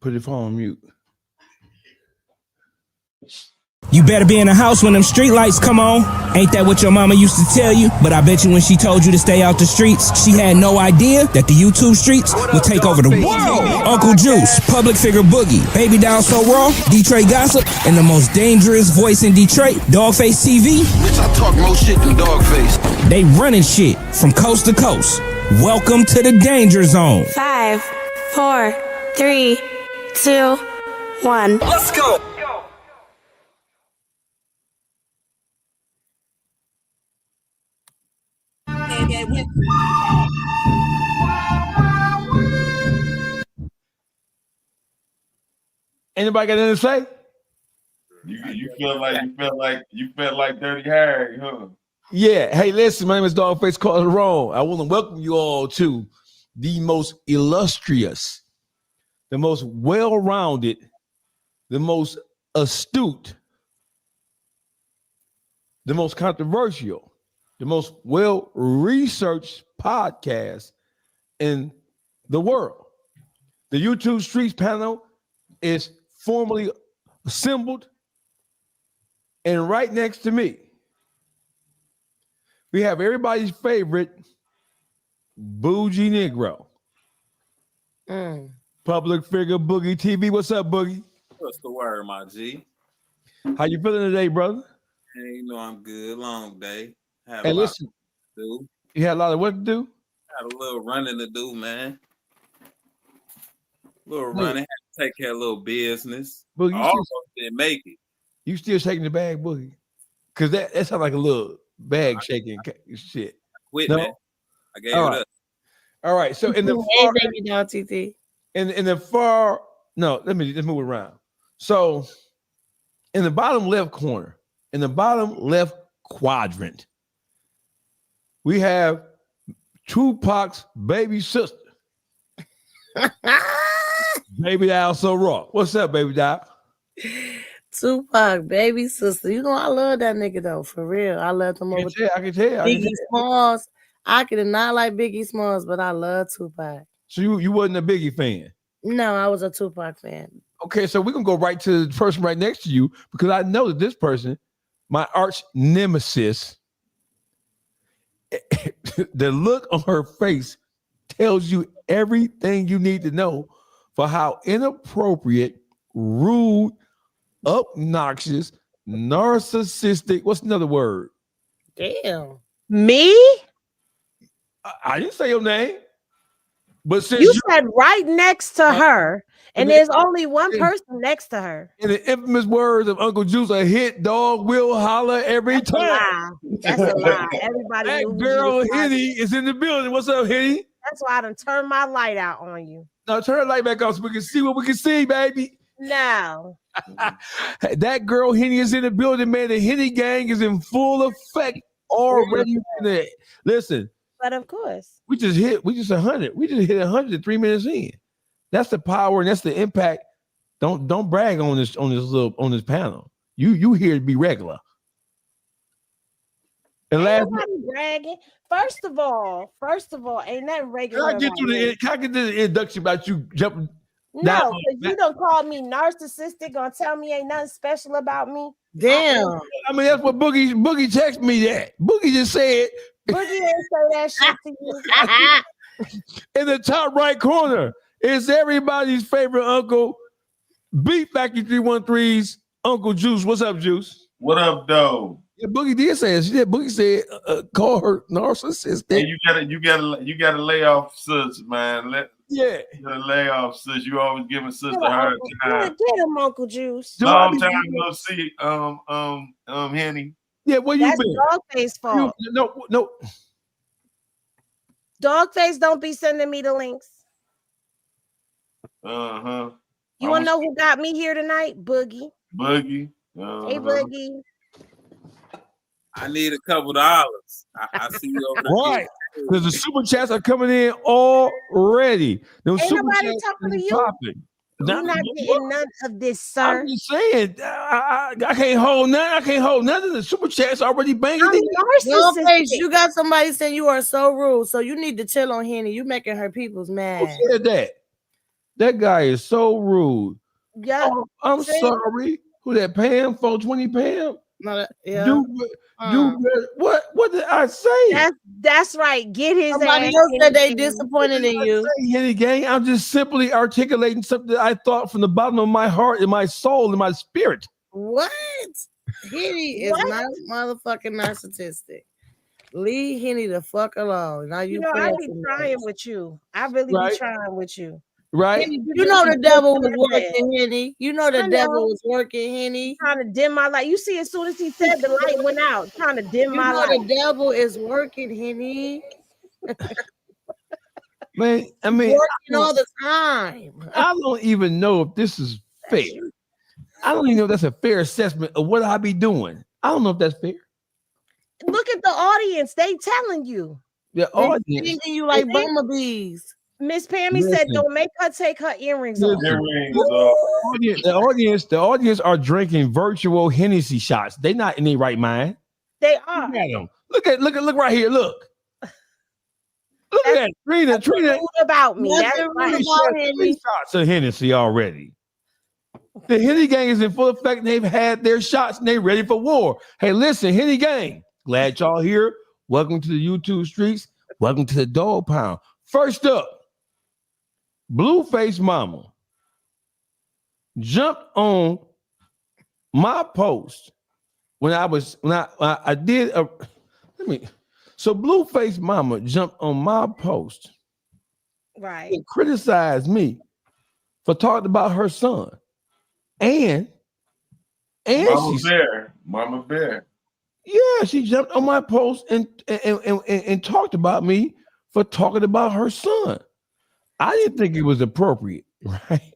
Put your phone on mute. You better be in the house when them street lights come on. Ain't that what your mama used to tell you? But I bet you when she told you to stay out the streets, she had no idea that the YouTube streets would take over the world. Uncle Juice, public figure Boogie, Baby Down So Raw, Detroit Gossip, and the most dangerous voice in Detroit, DawgfaceTV. Bitch, I talk more shit than Dawgface. They running shit from coast to coast. Welcome to the danger zone. 5, 4, 3, 2, 1. Let's go. Anybody got anything to say? You felt like Dirty Harry, huh? Yeah. Hey, listen, my name is Dawgface Calderon. I want to welcome you all to the most illustrious, the most well-rounded, the most astute, the most controversial, the most well-researched podcast in the world. The YouTube Streets panel is formally assembled, and right next to me, we have everybody's favorite bougie Negro. Public figure Boogie TV. What's up, Boogie? What's the word, my G? How you feeling today, brother? Hey, you know I'm good. Long day. Had Hey, a lot listen, to do. you had a lot of what to do? Had a little running to do, man. Little running. Had to take care of a little business. Boogie, I almost didn't make it. you still shaking the bag, Boogie? Because that sounds like a little bag shaking shit. Quit, No? man. I gave All it right. up. All right. So in the Hey, far, baby down, TT. in the far, no, let me just move it around. So in the bottom left corner, in the bottom left quadrant, we have Tupac's baby sister, Baby Down So Raw. What's up, Baby Down? Tupac, baby sister. You know, I love that nigga though, for real. I love him I over can tell. I can tell. Biggie Smalls. I could not like Biggie Smalls, but I love Tupac. So you wasn't a Biggie fan. No, I was a Tupac fan. Okay, so we're gonna go right to the person right next to you because I know that this person, my arch nemesis, the look on her face tells you everything you need to know for how inappropriate, rude, obnoxious, narcissistic. What's another word? Damn. Me? I didn't say your name, but since You said right next to her, and and there's it- only one person next to her. in the infamous words of Uncle Juice, a hit dog will holler every That's a time. lie. That's a lie. Everybody That knew who girl you was. Hitty is in the building. What's up, Hitty? That's why I done turned my light out on you. Now turn the light back on so we can see what we can see, baby. No. That girl Henny is in the building, man. The Henny gang is in full effect already. Listen, But of course. we just hit 100. We just hit 100 3 minutes in. That's the power and that's the impact. Don't brag on this panel. You here to be regular. And last, Ain't nobody bragging. First of all, ain't that regular? can I get about to me. can I get to the introduction about you jumping? No, Now- because you don't call me narcissistic, gonna tell me ain't nothing special about me. Damn. I mean, that's what Boogie texted me that. Boogie just said Boogie didn't say that shit to you. in the top right corner is everybody's favorite uncle, Beat Factory 313's Uncle Juice. What's up, Juice? What up, though? Yeah, Boogie did say it. Yeah, Boogie said call her narcissistic. Hey, you gotta lay off sis, man. Yeah. You gotta lay off sis. You always giving sis Get a hard him, time. get him, Uncle Juice. Long time no see, Henny. Yeah, where you That's been? Dawgface fault. No. Dawgface don't be sending me the links. Uh-huh. You wanna know who got me here tonight? Boogie. Boogie. Hey, Boogie. I need a couple dollars. I see you over there. Right. Because the super chats are coming in already. Them Ain't super nobody chats talking to is you. popping. You're not getting none of this, sir. I'm just saying, I can't hold nothing. I can't hold nothing. The super chat's already banging I'm in. Dawgface, narcissistic. you got somebody saying you are so rude, so you need to chill on Henny. You making her people's Who mad. said that? That guy is so rude. Yeah. Oh, I'm See? sorry. Who that Pam? 420 Pam? No, yeah. What did I say? That's right. Get his Somebody ass. else said they in. disappointed in you. Henny Gang, I'm just simply articulating something that I thought from the bottom of my heart and my soul and my spirit. What? Henny is not motherfucking narcissistic. Leave Henny the fuck alone. Now You know, I be trying with you. I really be trying with you. Right? Henny, you know the devil was working, Henny. You know the devil was working, Henny. Trying to dim my light. You see, as soon as he said the light went out, trying to dim my light. The devil is working, Henny. Man, I mean, working all the time. I don't even know if this is fair. I don't even know if that's a fair assessment of what I be doing. I don't know if that's fair. Look at the audience. They telling you. The audience. Thinking you like bumblebees. Miss Pammy said, "Don't make her take her earrings off." The audience are drinking virtual Hennessy shots. They not in their right mind. They are. Look at them. Look right here. Look at Trina. Rude about me. That's right. 3 shots of Hennessy already. The Henny Gang is in full effect. And they've had their shots and they're ready for war. Hey, listen, Henny Gang. Glad y'all here. Welcome to the YouTube streets. Welcome to the dog pound. First up, Blueface Mama jumped on my post when I did a so Blueface Mama jumped on my post, right, and criticized me for talking about her son, and Mama Bear. Yeah, she jumped on my post and talked about me for talking about her son. I didn't think it was appropriate, right?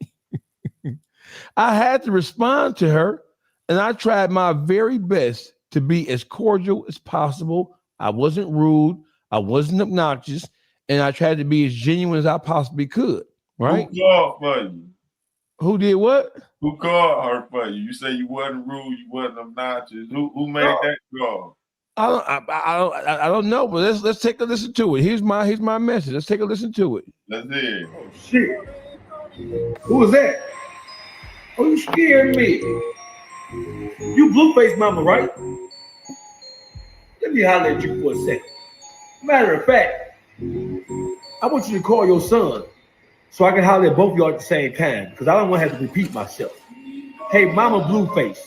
I had to respond to her, and I tried my very best to be as cordial as possible. I wasn't rude. I wasn't obnoxious, and I tried to be as genuine as I possibly could, right? Who called for you? Who did what? Who called her for you? You say you wasn't rude, you wasn't obnoxious. Who made that call? I don't know, but let's take a listen to it. Here's my message. Let's take a listen to it. Let's hear it. Oh shit. Who was that? Oh, you scared me. You Blueface Mama, right? Let me holler at you for a second. Matter of fact, I want you to call your son so I can holler at both of y'all at the same time, because I don't want to have to repeat myself. Hey, Mama Blueface,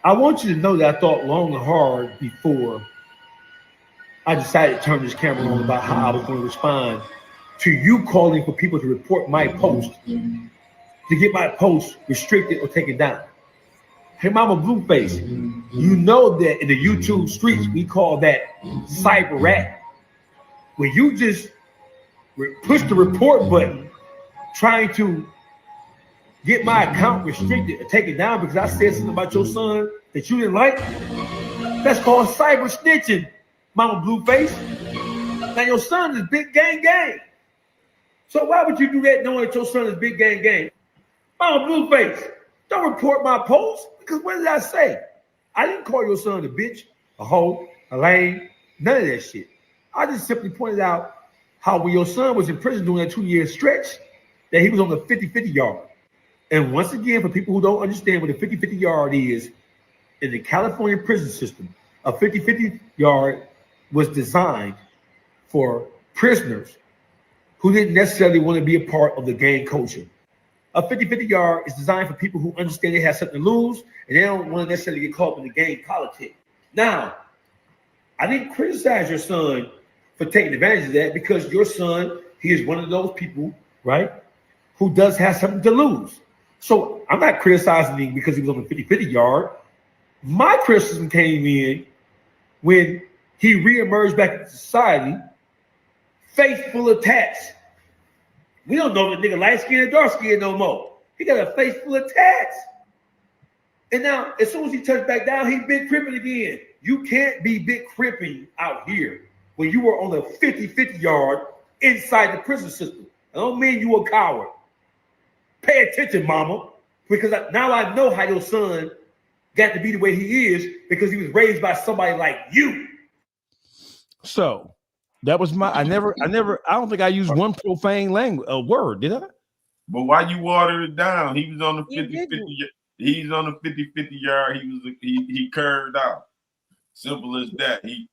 I want you to know that I thought long and hard before I decided to turn this camera on about how I was going to respond to you calling for people to report my post, to get my post restricted or taken down. Hey, Mama Blueface, you know that in the YouTube streets, we call that cyber rat. When you just push the report button, trying to get my account restricted or taken down because I said something about your son that you didn't like, that's called cyber snitching, Mama Blueface. Now your son is big gang. So why would you do that knowing that your son is big gang? Mama Blueface, don't report my post, because what did I say? I didn't call your son a bitch, a hoe, a lame, none of that shit. I just simply pointed out how when your son was in prison during that 2-year stretch, that he was on the 50-50 yard. And once again, for people who don't understand what a 50-50 yard is, in the California prison system, a 50-50 yard was designed for prisoners who didn't necessarily want to be a part of the gang culture. A 50-50 yard is designed for people who understand they have something to lose and they don't want to necessarily get caught up in the gang politics. Now, I didn't criticize your son for taking advantage of that, because your son, he is one of those people, right, who does have something to lose. So I'm not criticizing him because he was on the 50-50 yard. My criticism came in when he reemerged back into society, face full of tats. We don't know if the nigga light skin or dark skin no more. He got a face full of tats. And now, as soon as he touched back down, he's big cripping again. You can't be big cripping out here when you were on the 50-50 yard inside the prison system. I don't mean you a coward. Pay attention, mama, because now I know how your son got to be the way he is, because he was raised by somebody like you. So That was my. I don't think I used one profane language word. Did I? But why you water it down? He was on the You 50-50. didn't. He's on the 50-50 yard. He curved out. Simple as that. It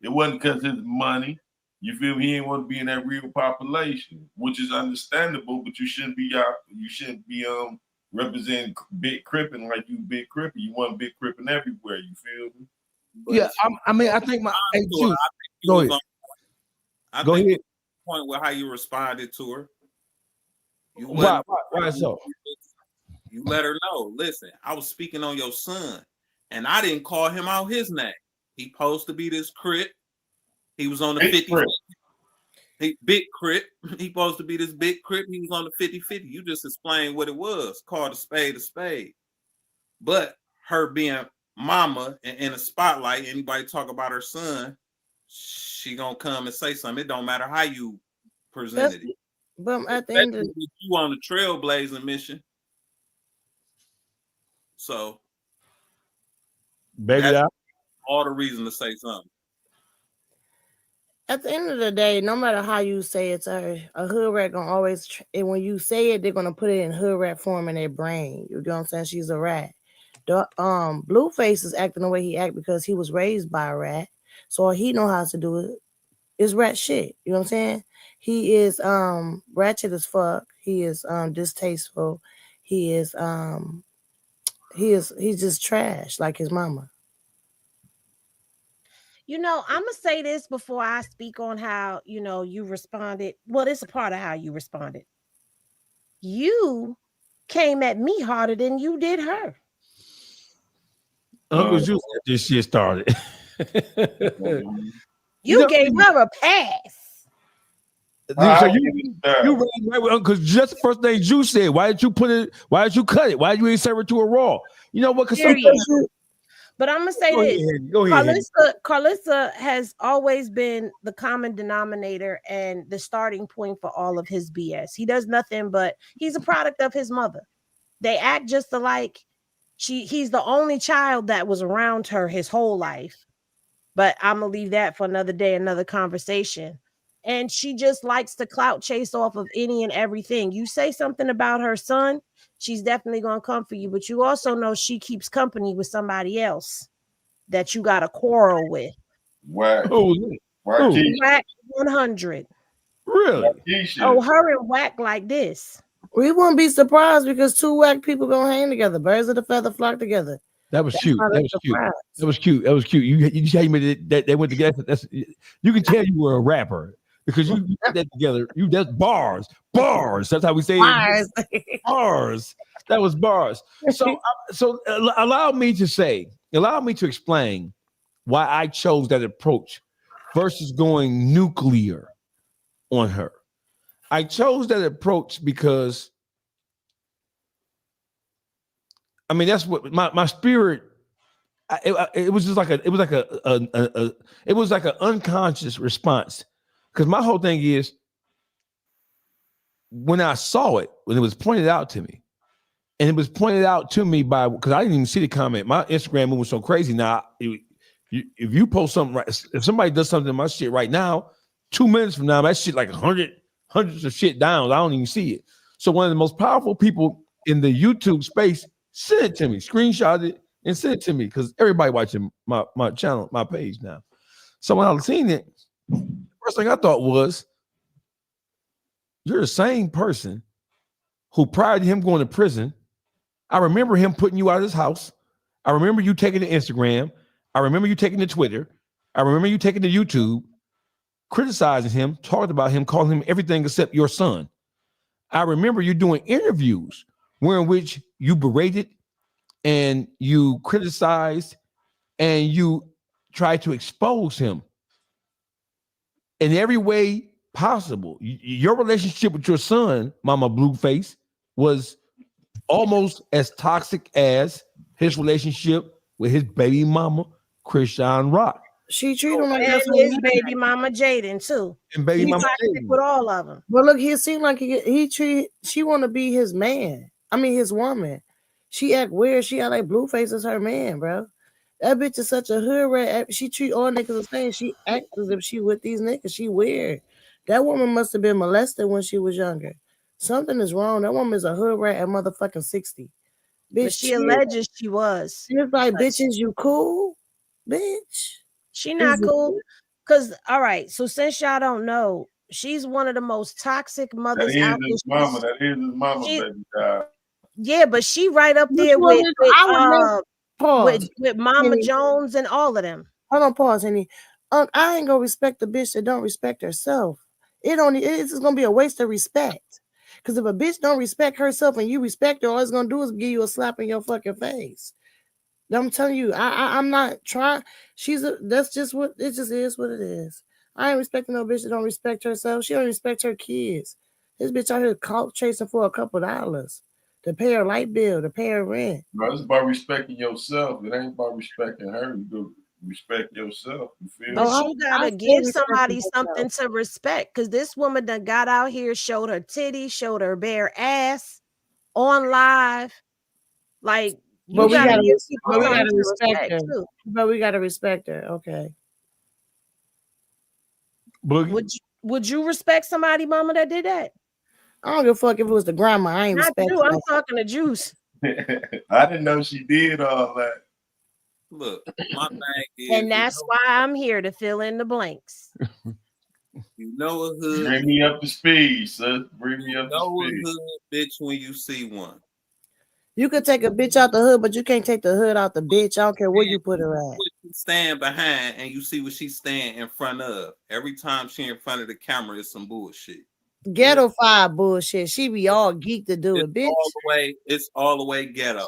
wasn't because his money. You feel me? He didn't want to be in that real population, which is understandable. But you shouldn't be out. You shouldn't be representing big cripping like you big cripping. You want big cripping everywhere. You feel me? Yeah. I think my. Hey, Go ahead. Go ahead. Point with how you responded to her. Why so? You let her know. Listen, I was speaking on your son, and I didn't call him out his name. He supposed to be this crip. He was on the 50. Big crip. He supposed to be this big crip. He was on the 50-50. You just explained what it was. Called a spade a spade. But her being mama in a spotlight, anybody talk about her son, she gonna come and say something. It don't matter how you presented it. But at the end of you on the trailblazing mission. So baby, that's all the reason to say something. At the end of the day, no matter how you say it to her, a hood rat gonna always. And when you say it, they're gonna put it in hood rat form in their brain. You know what I'm saying? She's a rat. Blueface is acting the way he act because he was raised by a rat, so all he know how to do it is rat shit. You know what I'm saying? He is ratchet as fuck. He is distasteful. He's just trash like his mama. You know, I'm gonna say this before I speak on how you responded. Well, it's a part of how you responded. You came at me harder than you did her. Uncle Juice, this shit started. You gave her a pass. So you ran right with Uncle, because just the first thing Juice said. Why did you put it? Why did you cut it? Why did you ain't serve it to a raw? You know what? But I'm gonna say Go ahead. Carlissa has always been the common denominator and the starting point for all of his BS. He does nothing but he's a product of his mother. They act just alike. He's the only child that was around her his whole life. But I'm gonna leave that for another day, another conversation. And she just likes to clout chase off of any and everything. You say something about her son, she's definitely gonna come for you. But you also know she keeps company with somebody else that you got a quarrel with. Wack. Wack 100. Really? Oh, her and Wack like this. We won't be surprised because two Wack people gonna hang together. Birds of the feather flock together. That was cute. That was cute. You tell me that they went together. You can tell you were a rapper because you put that together. That's bars. That's how we say it. Bars. That was bars. So allow me to explain why I chose that approach versus going nuclear on her. I chose that approach because that's what my spirit. It was just like an unconscious response, because my whole thing is when I saw it, when it was pointed out to me, and it was pointed out to me by, because I didn't even see the comment. My Instagram moving so crazy now. If you post something, if somebody does something in my shit right now, 2 minutes from now, that shit like hundreds of shit down. I don't even see it. So one of the most powerful people in the YouTube space sent it to me, screenshot it, and sent it to me, because everybody watching my channel, my page now. So when I seen it, first thing I thought was, you're the same person who, prior to him going to prison, I remember him putting you out of his house. I remember you taking to Instagram. I remember you taking to Twitter. I remember you taking to YouTube, criticizing him, talking about him, calling him everything except your son. I remember you doing interviews in which you berated and you criticized and you tried to expose him in every way possible. Your relationship with your son, Mama Blueface, was almost as toxic as his relationship with his baby mama, Christian Rock. She treated him like his baby mama Jaden too. And baby mama Jaden. With all of them. But look, he seemed like she want to be his man. I mean, his woman. She act weird. She act like Blueface is her man, bro. That bitch is such a hood rat. She treat all niggas the same. She acts as if she with these niggas. She weird. That woman must have been molested when she was younger. Something is wrong. That woman is a hood rat at motherfucking 60. Bitch, But she alleges she was. It's like, bitches, you cool? Bitch. She not cool. Cause all right, so since y'all don't know, she's one of the most toxic mothers That is out his there. mama. That is his mama, baby. Yeah, but she right up there with Mama Jones and all of them. Hold on, pause, honey. I ain't gonna respect the bitch that don't respect herself. It's just gonna be a waste of respect. Because if a bitch don't respect herself and you respect her, all it's gonna do is give you a slap in your fucking face. I'm telling you, I'm not trying. That's just what it just is. What it is. I ain't respecting no bitch that don't respect herself. She don't respect her kids. This bitch out here chasing for a couple dollars to pay her light bill, to pay her rent. Bro, it's about respecting yourself. It ain't about respecting her. You do respect yourself. You feel? But you gotta give somebody something to respect, because this woman that got out here, showed her titties, showed her bare ass on live. Like, but we gotta respect her. Too. But we gotta respect her. Okay. Would you respect somebody, mama, that did that? I don't give a fuck if it was the grandma. I ain't respect. I'm talking to Juice. I didn't know she did all that. Look, my thing is, and that's why I'm here to fill in the blanks. You know a hood. Bring me up to speed, son. Bring me up to speed. A hood bitch when you see one. You could take a bitch out the hood, but you can't take the hood out the bitch. I don't care where you put her at. Stand behind and you see what she stand in front of. Every time she in front of the camera is some bullshit. Ghetto five bullshit. She be all geeked to do it, bitch. It's all the way ghetto.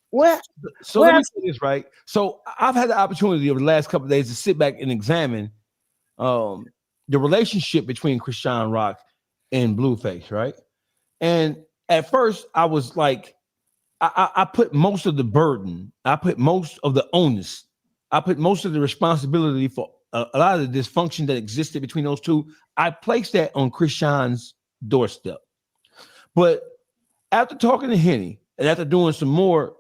What? So let me say this, right? So I've had the opportunity over the last couple of days to sit back and examine the relationship between Chrisean Rock and Blueface, right? And at first I was like, I put most of the burden, I put most of the onus, I put most of the responsibility for a lot of the dysfunction that existed between those two. I placed that on Chrisean's doorstep. But after talking to Henny and after doing some more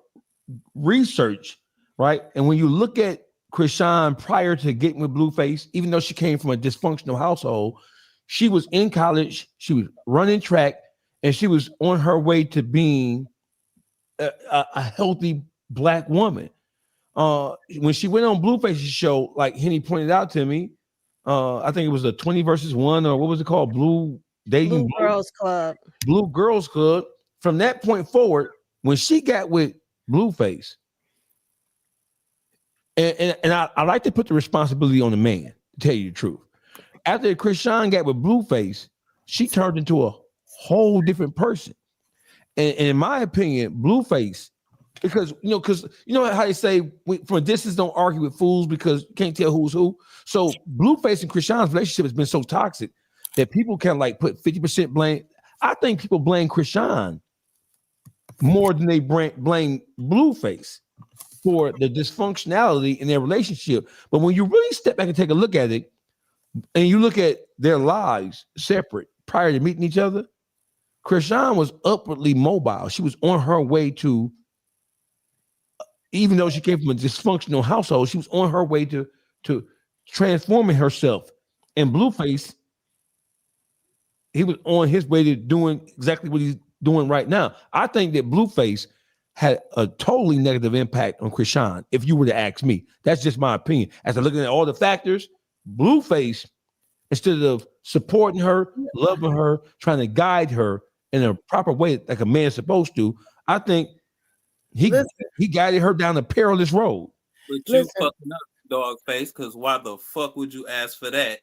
research, right? And when you look at Chrisean prior to getting with Blueface, even though she came from a dysfunctional household, she was in college, she was running track, and she was on her way to being a healthy Black woman. When she went on Blueface's show, like Henny pointed out to me, I think it was a 20 versus 1, or what was it called? Blue Girls Club. Blue Girls Club. From that point forward, when she got with Blueface, and I like to put the responsibility on the man, to tell you the truth. After Chrisean got with Blueface, she turned into a whole different person. And in my opinion, Blueface, because you know how they say from a distance don't argue with fools because you can't tell who's who. So Blueface and Chrisean's relationship has been so toxic that people can like put 50% blame. I think people blame Chrisean more than they blame Blueface for the dysfunctionality in their relationship. But when you really step back and take a look at it, and you look at their lives separate prior to meeting each other, Chrisean was upwardly mobile. She was on her way to, even though she came from a dysfunctional household, she was on her way to transforming herself. And Blueface, he was on his way to doing exactly what he's doing right now. I think that Blueface had a totally negative impact on Chrisean, if you were to ask me. That's just my opinion. As I'm looking at all the factors, Blueface, instead of supporting her, loving her, trying to guide her in a proper way like a man's supposed to, I think he guided her down a perilous road. But you fucking up, Dawgface, because why the fuck would you ask for that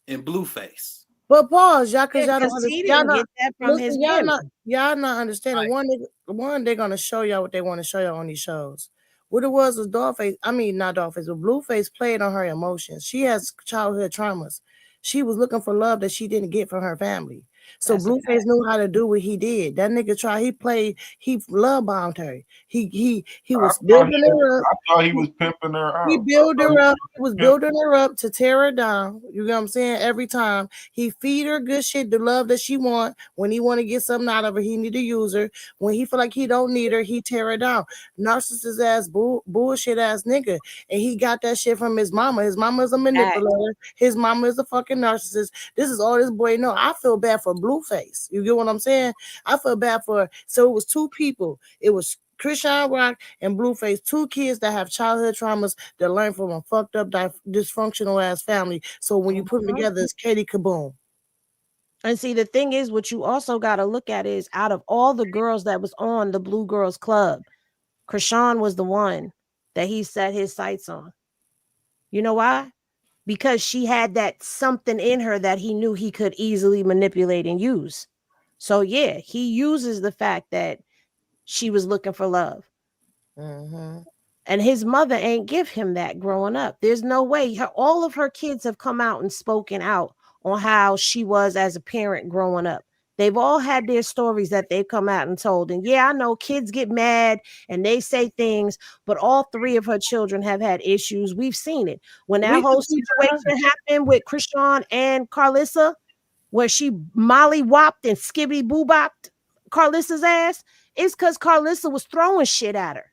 in Blueface? But pause, y'all, because y'all don't understand. Y'all not understanding. Right. One, they're gonna show y'all what they want to show y'all on these shows. What it was Dawgface. I mean, not Dawgface, but Blueface played on her emotions. She has childhood traumas. She was looking for love that she didn't get from her family. So That's a Blueface knew how to do what he did. That nigga he love bombed her. He was building her up. I thought he was pimping her out. He built her up. He was building her up to tear her down. You know what I'm saying? Every time he feed her good shit, the love that she want. When he want to get something out of her, he need to use her. When he feel like he don't need her, he tear her down. Narcissist ass bullshit ass nigga. And he got that shit from his mama. His mama is a manipulator. His mama is a fucking narcissist. This is all this boy know. I feel bad for Blueface. You get what I'm saying? I feel bad for. So it was two people. It was Krishan Rock and Blueface, two kids that have childhood traumas that learn from a fucked up, dysfunctional ass family. So when you put them together, it's Katie Kaboom. And see, the thing is, what you also got to look at is out of all the girls that was on the Blue Girls Club, Krishan was the one that he set his sights on. You know why? Because she had that something in her that he knew he could easily manipulate and use. So yeah, he uses the fact that she was looking for love. Mm-hmm. And his mother ain't give him that growing up. There's no way. All of her kids have come out and spoken out on how she was as a parent growing up. They've all had their stories that they've come out and told. And yeah, I know kids get mad and they say things, but all three of her children have had issues. We've seen it. When that whole situation happened with Krishan and Carlissa, where she molly-whopped and skibbity-boo-bopped Carlissa's ass, it's because Carlissa was throwing shit at her.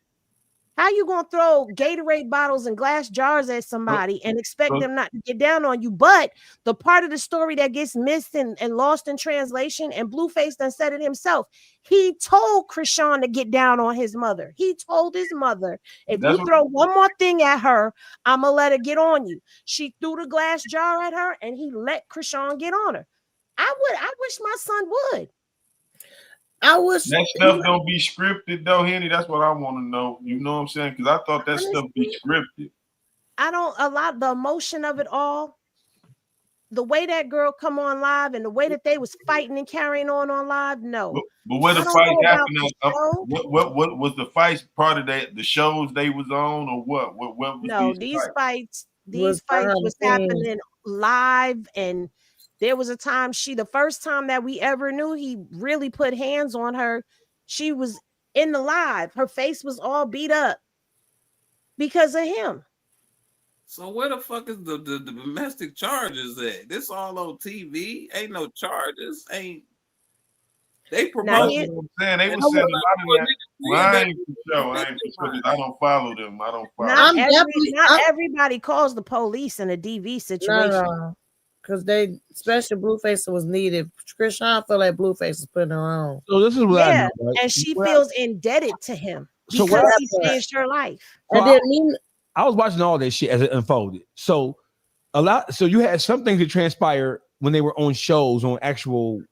How you gonna throw Gatorade bottles and glass jars at somebody and expect them not to get down on you? But the part of the story that gets missed and lost in translation, and Blueface done said it himself, he told Krishan to get down on his mother. He told his mother, if you throw one more thing at her, I'm gonna let her get on you. She threw the glass jar at her and he let Krishan get on her. I wish my son would. I wish that stuff don't be scripted though, Henny. That's what I want to know. You know what I'm saying? Because I thought that stuff be scripted. The emotion of it all, the way that girl come on live and the way that they was fighting and carrying on live, no. But where the fight happened, what was the fight part of that? The shows they was on, or what? What was no, these fights was happening live, and there was a time the first time that we ever knew he really put hands on her, she was in the live. Her face was all beat up because of him. So where the fuck is the domestic charges at? This all on TV. Ain't no charges. Ain't they promote? They were saying a lot of that. I don't follow them. I don't follow. Not everybody calls the police in a DV situation. No. Because especially Blueface was needed. Krishan felt like Blueface was putting her on. So this is what I know, right? And she feels indebted to him because he changed her life. I was watching all this shit as it unfolded. So you had some things that transpire when they were on shows, on actual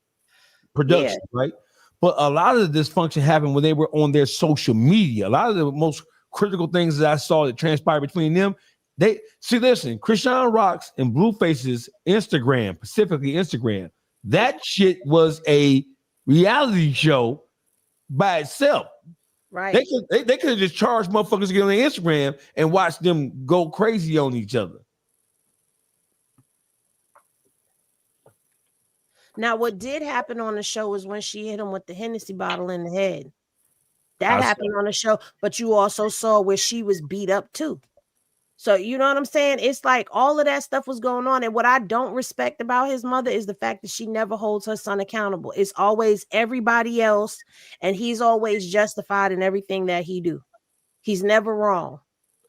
production, right? But a lot of the dysfunction happened when they were on their social media. A lot of the most critical things that I saw that transpired between them. Listen, Krishan Rock's and Blueface's Instagram, specifically Instagram, that shit was a reality show by itself. Right. They could have just charged motherfuckers to get on their Instagram and watch them go crazy on each other. Now, what did happen on the show was when she hit him with the Hennessy bottle in the head. That happened on the show, but you also saw where she was beat up too. So you know what I'm saying? It's like all of that stuff was going on. And what I don't respect about his mother is the fact that she never holds her son accountable. It's always everybody else. And he's always justified in everything that he do. He's never wrong.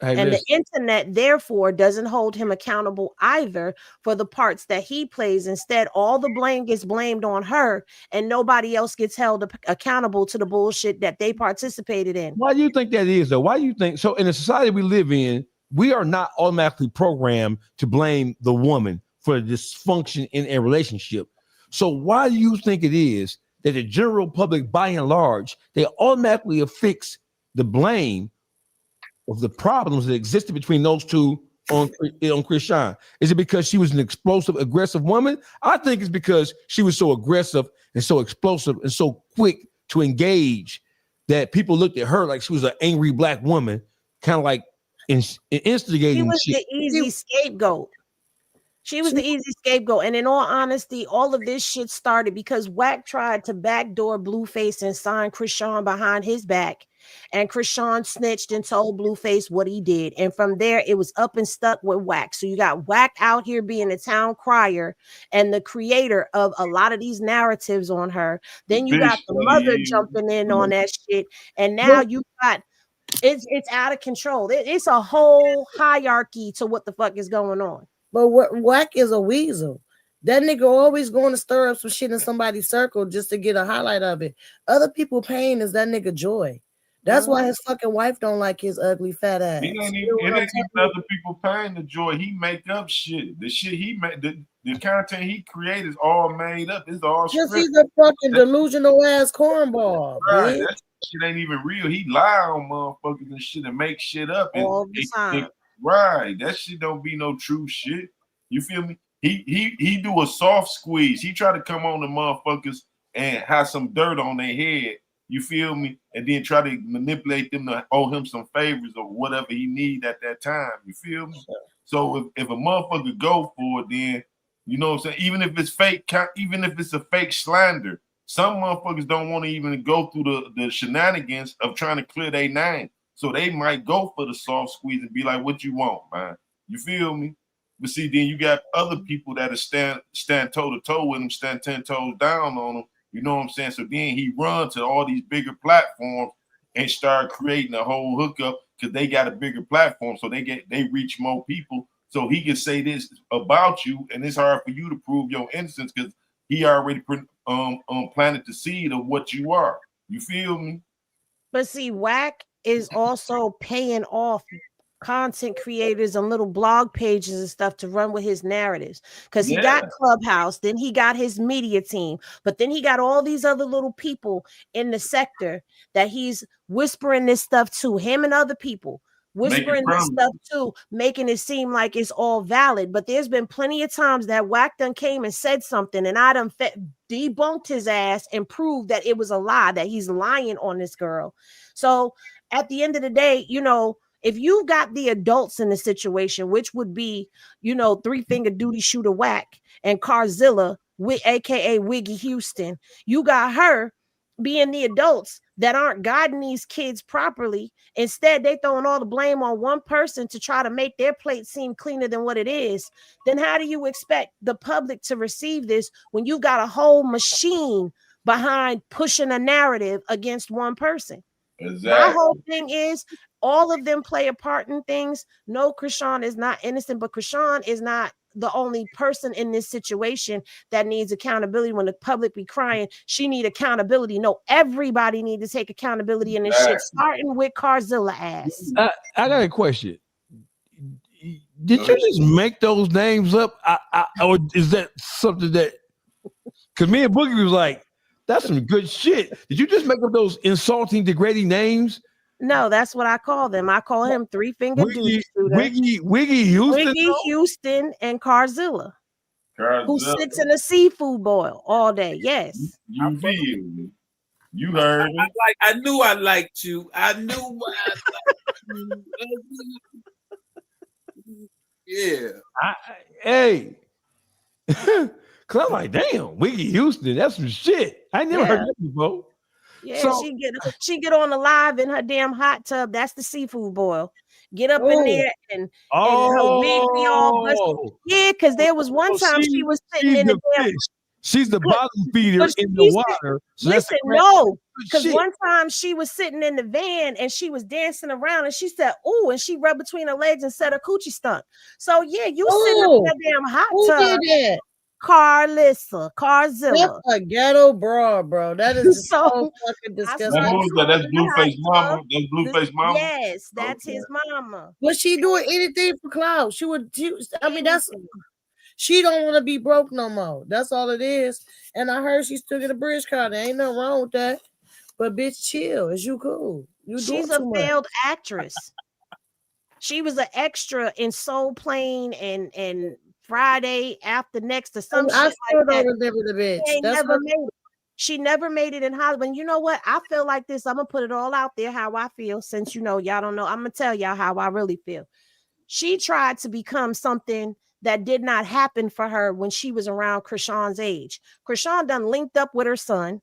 The internet, therefore, doesn't hold him accountable either for the parts that he plays. Instead, all the blame gets blamed on her and nobody else gets held accountable to the bullshit that they participated in. Why do you think that is, though? Why do you think so? In the society we live in, we are not automatically programmed to blame the woman for dysfunction in a relationship. So why do you think it is that the general public, by and large, they automatically affix the blame of the problems that existed between those two on Krishan? Is it because she was an explosive, aggressive woman? I think it's because she was so aggressive and so explosive and so quick to engage that people looked at her like she was an angry black woman, kind of like instigating. He was shit. the easy scapegoat. She was the easy scapegoat. And in all honesty, all of this shit started because Wack tried to backdoor Blueface and sign Krishan behind his back. And Krishan snitched and told Blueface what he did. And from there, it was up and stuck with Wack. So you got Wack out here being a town crier and the creator of a lot of these narratives on her. Then you got the mother jumping in on that shit. And now you got it's out of control. It's a whole hierarchy to what the fuck is going on. But Wack is a weasel. That nigga always going to stir up some shit in somebody's circle just to get a highlight of it. Other people pain is that nigga joy. That's why his fucking wife don't like his ugly fat ass. It ain't even other people paying the joy. He make up shit. The shit he made, the content he created is all made up. It's all just he's a fucking delusional ass cornball. Right, that shit ain't even real. He lie on motherfuckers and shit and make shit up all the time. Right, that shit don't be no true shit. You feel me? He do a soft squeeze. He try to come on the motherfuckers and have some dirt on their head. You feel me? And then try to manipulate them to owe him some favors or whatever he need at that time. You feel me? So if a motherfucker go for it, then you know what I'm saying? Even if it's fake, even if it's a fake slander, some motherfuckers don't want to even go through the shenanigans of trying to clear their name. So they might go for the soft squeeze and be like, what you want, man? You feel me? But see, then you got other people that stand toe-to-toe with him, stand 10 toes down on him. You know what I'm saying? So then he run to all these bigger platforms and start creating a whole hookup because they got a bigger platform. So they reach more people. So he can say this about you, and it's hard for you to prove your innocence because he already planted the seed of what you are. You feel me? But see, Wack is also paying off content creators and little blog pages and stuff to run with his narratives because he got Clubhouse, then he got his media team, but then he got all these other little people in the sector that he's whispering this stuff to, him and other people whispering this stuff too, making it seem like it's all valid. But there's been plenty of times that Wack done came and said something and I done debunked his ass and proved that it was a lie, that he's lying on this girl. So at the end of the day, you know, if you got the adults in the situation, which would be, you know, 3-finger duty shooter Wack and Carzilla, aka Wiggy Houston, you got her being the adults that aren't guiding these kids properly. Instead, they throwing all the blame on one person to try to make their plate seem cleaner than what it is. Then how do you expect the public to receive this when you got a whole machine behind pushing a narrative against one person? Exactly. My whole thing is all of them play a part in things. No, Krishan is not innocent, but Krishan is not the only person in this situation that needs accountability. When the public be crying, she need accountability. No, everybody need to take accountability in this shit, starting with Carzilla ass. I got a question. Did you just make those names up? Or is that something that, because me and Boogie was like, that's some good shit. Did you just make up those insulting, degrading names? No, that's what I call them. I call him 3-finger duty shooter. Wiggy Houston. Wiggy Houston and Carzilla, who sits in a seafood boil all day. Yes. You feel. You heard me. I knew I liked you. I knew yeah. Hey. Cause I'm like, damn, Wiggy Houston, that's some shit. I never heard that before. Yeah, so, she get on the live in her damn hot tub. That's the seafood boil. Get up in there and her wig be all busted. Yeah, because there was one time she was sitting in the damn. She's the bottom feeder in the water. So listen, no, because one time she was sitting in the van and she was dancing around and she said, "Ooh," and she rubbed between her legs and said her coochie stunk. So yeah, you sitting up in that damn hot tub. Who did that? Carzilla. That's a ghetto broad, bro. That is so fucking disgusting. That's Blueface mama. That's Blueface mama. Yes, that's his mama. Was she doing anything for clout? She don't want to be broke no more. That's all it is. And I heard she still get a bridge card. There ain't nothing wrong with that. But bitch, chill. Is you cool? She's a failed actress. She was an extra in Soul Plane and Friday After Next or something. I still don't remember the bitch. She never made it in Hollywood. And you know what? I feel like this. I'm gonna put it all out there how I feel. Since you know y'all don't know, I'm gonna tell y'all how I really feel. She tried to become something that did not happen for her when she was around Krishan's age. Krishan done linked up with her son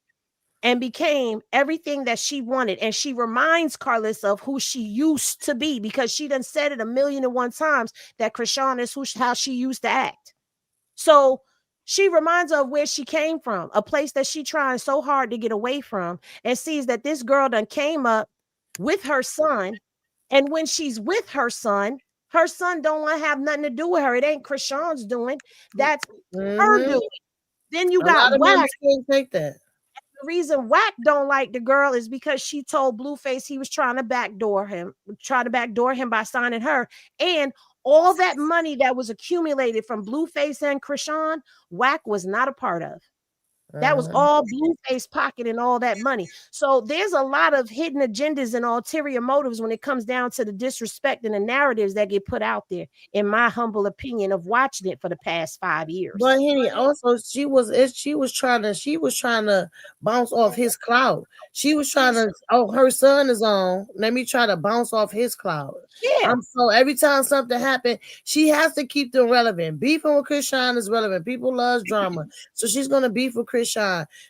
and became everything that she wanted. And she reminds Carlissa of who she used to be, because she done said it 1,000,001 times that Krishan is how she used to act. So she reminds her of where she came from, a place that she trying so hard to get away from, and sees that this girl done came up with her son. And when she's with her son don't want to have nothing to do with her. It ain't Krishan's doing. That's her doing. Then you got Wack. Take that. The reason Wack don't like the girl is because she told Blueface he was trying to backdoor him by signing her. And all that money that was accumulated from Blueface and Krishan, Wack was not a part of. That was all Blueface pocket and all that money. So there's a lot of hidden agendas and ulterior motives when it comes down to the disrespect and the narratives that get put out there, in my humble opinion of watching it for the past 5 years. But Henny, also she was trying to bounce off his clout. She was trying to, her son is on. Let me try to bounce off his clout. Yeah. So every time something happened, she has to keep them relevant. Beefing with Krishan is relevant. People love drama. So she's gonna beef with Krishan.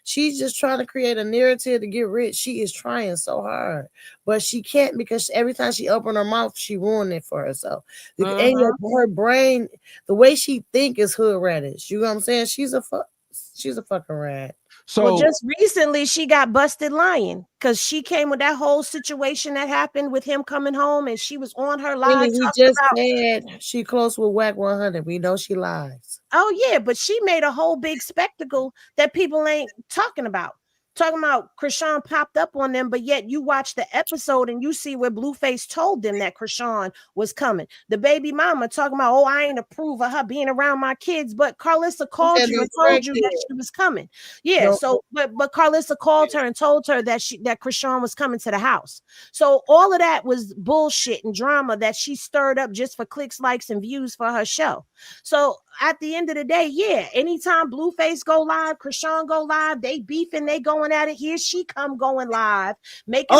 She's just trying to create a narrative to get rich. She is trying so hard, but she can't, because every time she opened her mouth, she ruined it for herself. And her brain, the way she think is hood radish. You know what I'm saying? She's a fucking rat. So just recently she got busted lying, because she came with that whole situation that happened with him coming home, and she was on her live. He just said she close with Wack 100. We know she lies. Oh yeah, but she made a whole big spectacle that people ain't talking about. Talking about Krishan popped up on them, but yet you watch the episode and you see where Blueface told them that Krishan was coming. The baby mama talking about, I ain't approve of her being around my kids, but Carlissa called you and told you that she was coming. Yeah, but Carlissa called her and told her that Krishan was coming to the house. So all of that was bullshit and drama that she stirred up just for clicks, likes, and views for her show. So at the end of the day, yeah, anytime Blueface go live, Krishan go live, they beefing, they going at it. Here she come going live, making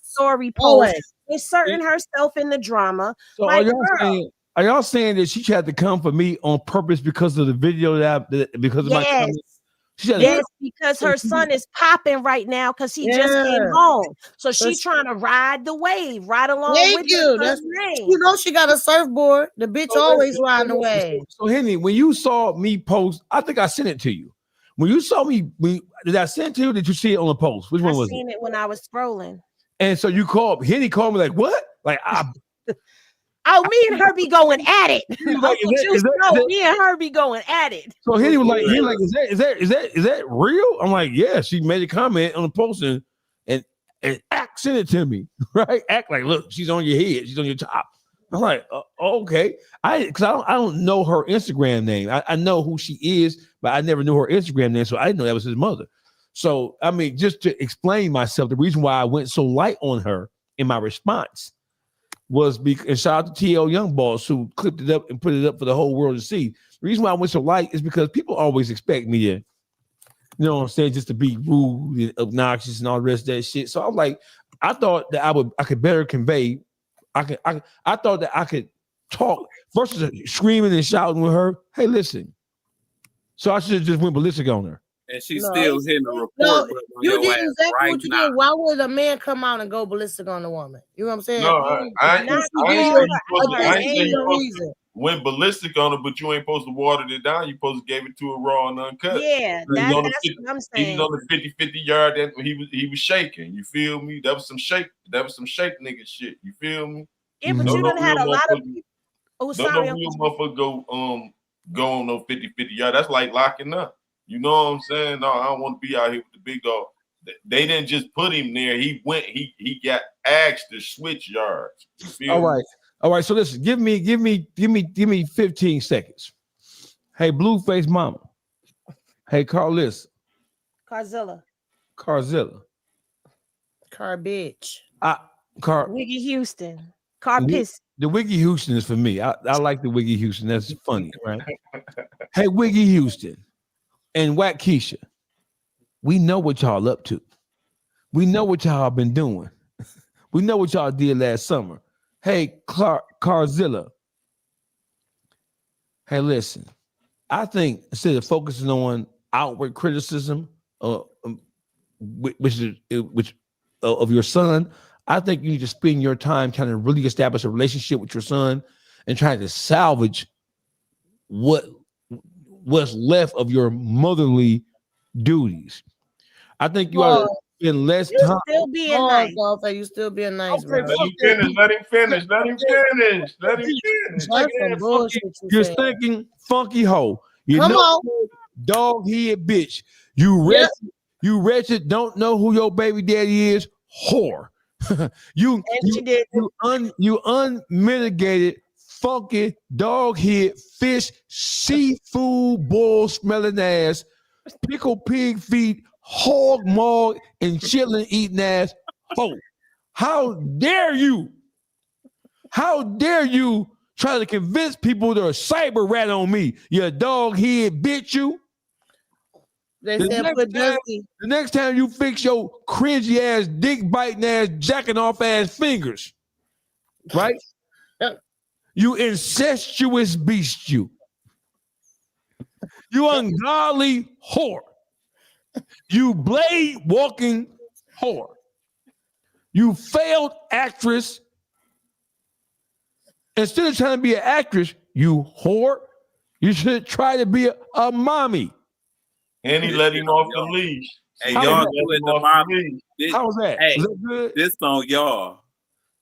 story post, inserting herself in the drama. So are y'all saying that she tried to come for me on purpose because of the video because of my comment? Yes, because her son is popping right now because he just came home. So she's trying to ride the wave, right along with you. You know she got a surfboard. The bitch always riding the wave. So Henny, when you saw me post, I think I sent it to you. When you saw me, did I send it to you? Or did you see it on the post? Which one was it? I seen it when I was scrolling. And so you called Henny called me like, what? Like me and her be going at it. Me and her be going at it. So Henny was like, is that real? I'm like, yeah. She made a comment on the post and Act sent it to me, right? Act like, look, she's on your head, she's on your top. I'm like, okay. I don't know her Instagram name. I know who she is, but I never knew her Instagram name, so I didn't know that was his mother. So I mean, just to explain myself, the reason why I went so light on her in my response was because, and shout out to TL Young Boss who clipped it up and put it up for the whole world to see. The reason why I went so light is because people always expect me to, you know what I'm saying, just to be rude and obnoxious and all the rest of that shit. So I was like, I thought that I could better convey. I thought that I could talk versus screaming and shouting with her. Hey, listen. So I should have just went ballistic on her. And she's still hitting the report. No, you did exactly what you did. Why would a man come out and go ballistic on a woman? You know what I'm saying? No, I ain't went ballistic on her, but you ain't supposed to water it down. You supposed to give it to her raw and uncut. Yeah, that's what I'm saying. He was on the 50-50 yard that he was shaking. You feel me? That was some shake nigga shit. You feel me? Yeah, but you done had a lot of people. Oh, sorry. Don't no real motherfucker go on no 50-50 yard. That's like locking up. You know what I'm saying? No, I don't want to be out here with the big dog. They didn't just put him there. He went. He got asked to switch yards. You feel me? All right. So listen, give me 15 seconds. Hey, Blueface mama. Hey, Carzilla. Car bitch. Wiggy Houston. Car piss. The Wiggy Houston is for me. I like the Wiggy Houston. That's funny, right? Hey, Wiggy Houston and Wackesha. We know what y'all up to. We know what y'all been doing. We know what y'all did last summer. Hey, Carzilla. Hey, listen. I think instead of focusing on outward criticism, which of your son, I think you need to spend your time trying to really establish a relationship with your son and trying to salvage what's left of your motherly duties. I think you ought to spend less time. Still being nice. You still being nice, bro. Let him finish. Let him finish. Let him finish. Let him finish. That's some bullshit You're thinking funky hoe. You Come know, on. dog head bitch. You wretched, don't know who your baby daddy is, whore. you unmitigated, funky, dog head, fish, seafood, bull smelling ass, pickle pig feet, hog maw, and chillin' eating ass hoe. How dare you? How dare you try to convince people to cyber rat on me? You dog head bitch, you. They said put Dusty. The next time you fix your cringy ass, dick biting ass, jacking off ass fingers, right? You incestuous beast, you. You ungodly whore. You blade walking whore. You failed actress. Instead of trying to be an actress, you whore, you should try to be a mommy. And he let him off the leash. Hey, y'all doing the mommy. How was that? Hey, was that good? This on y'all.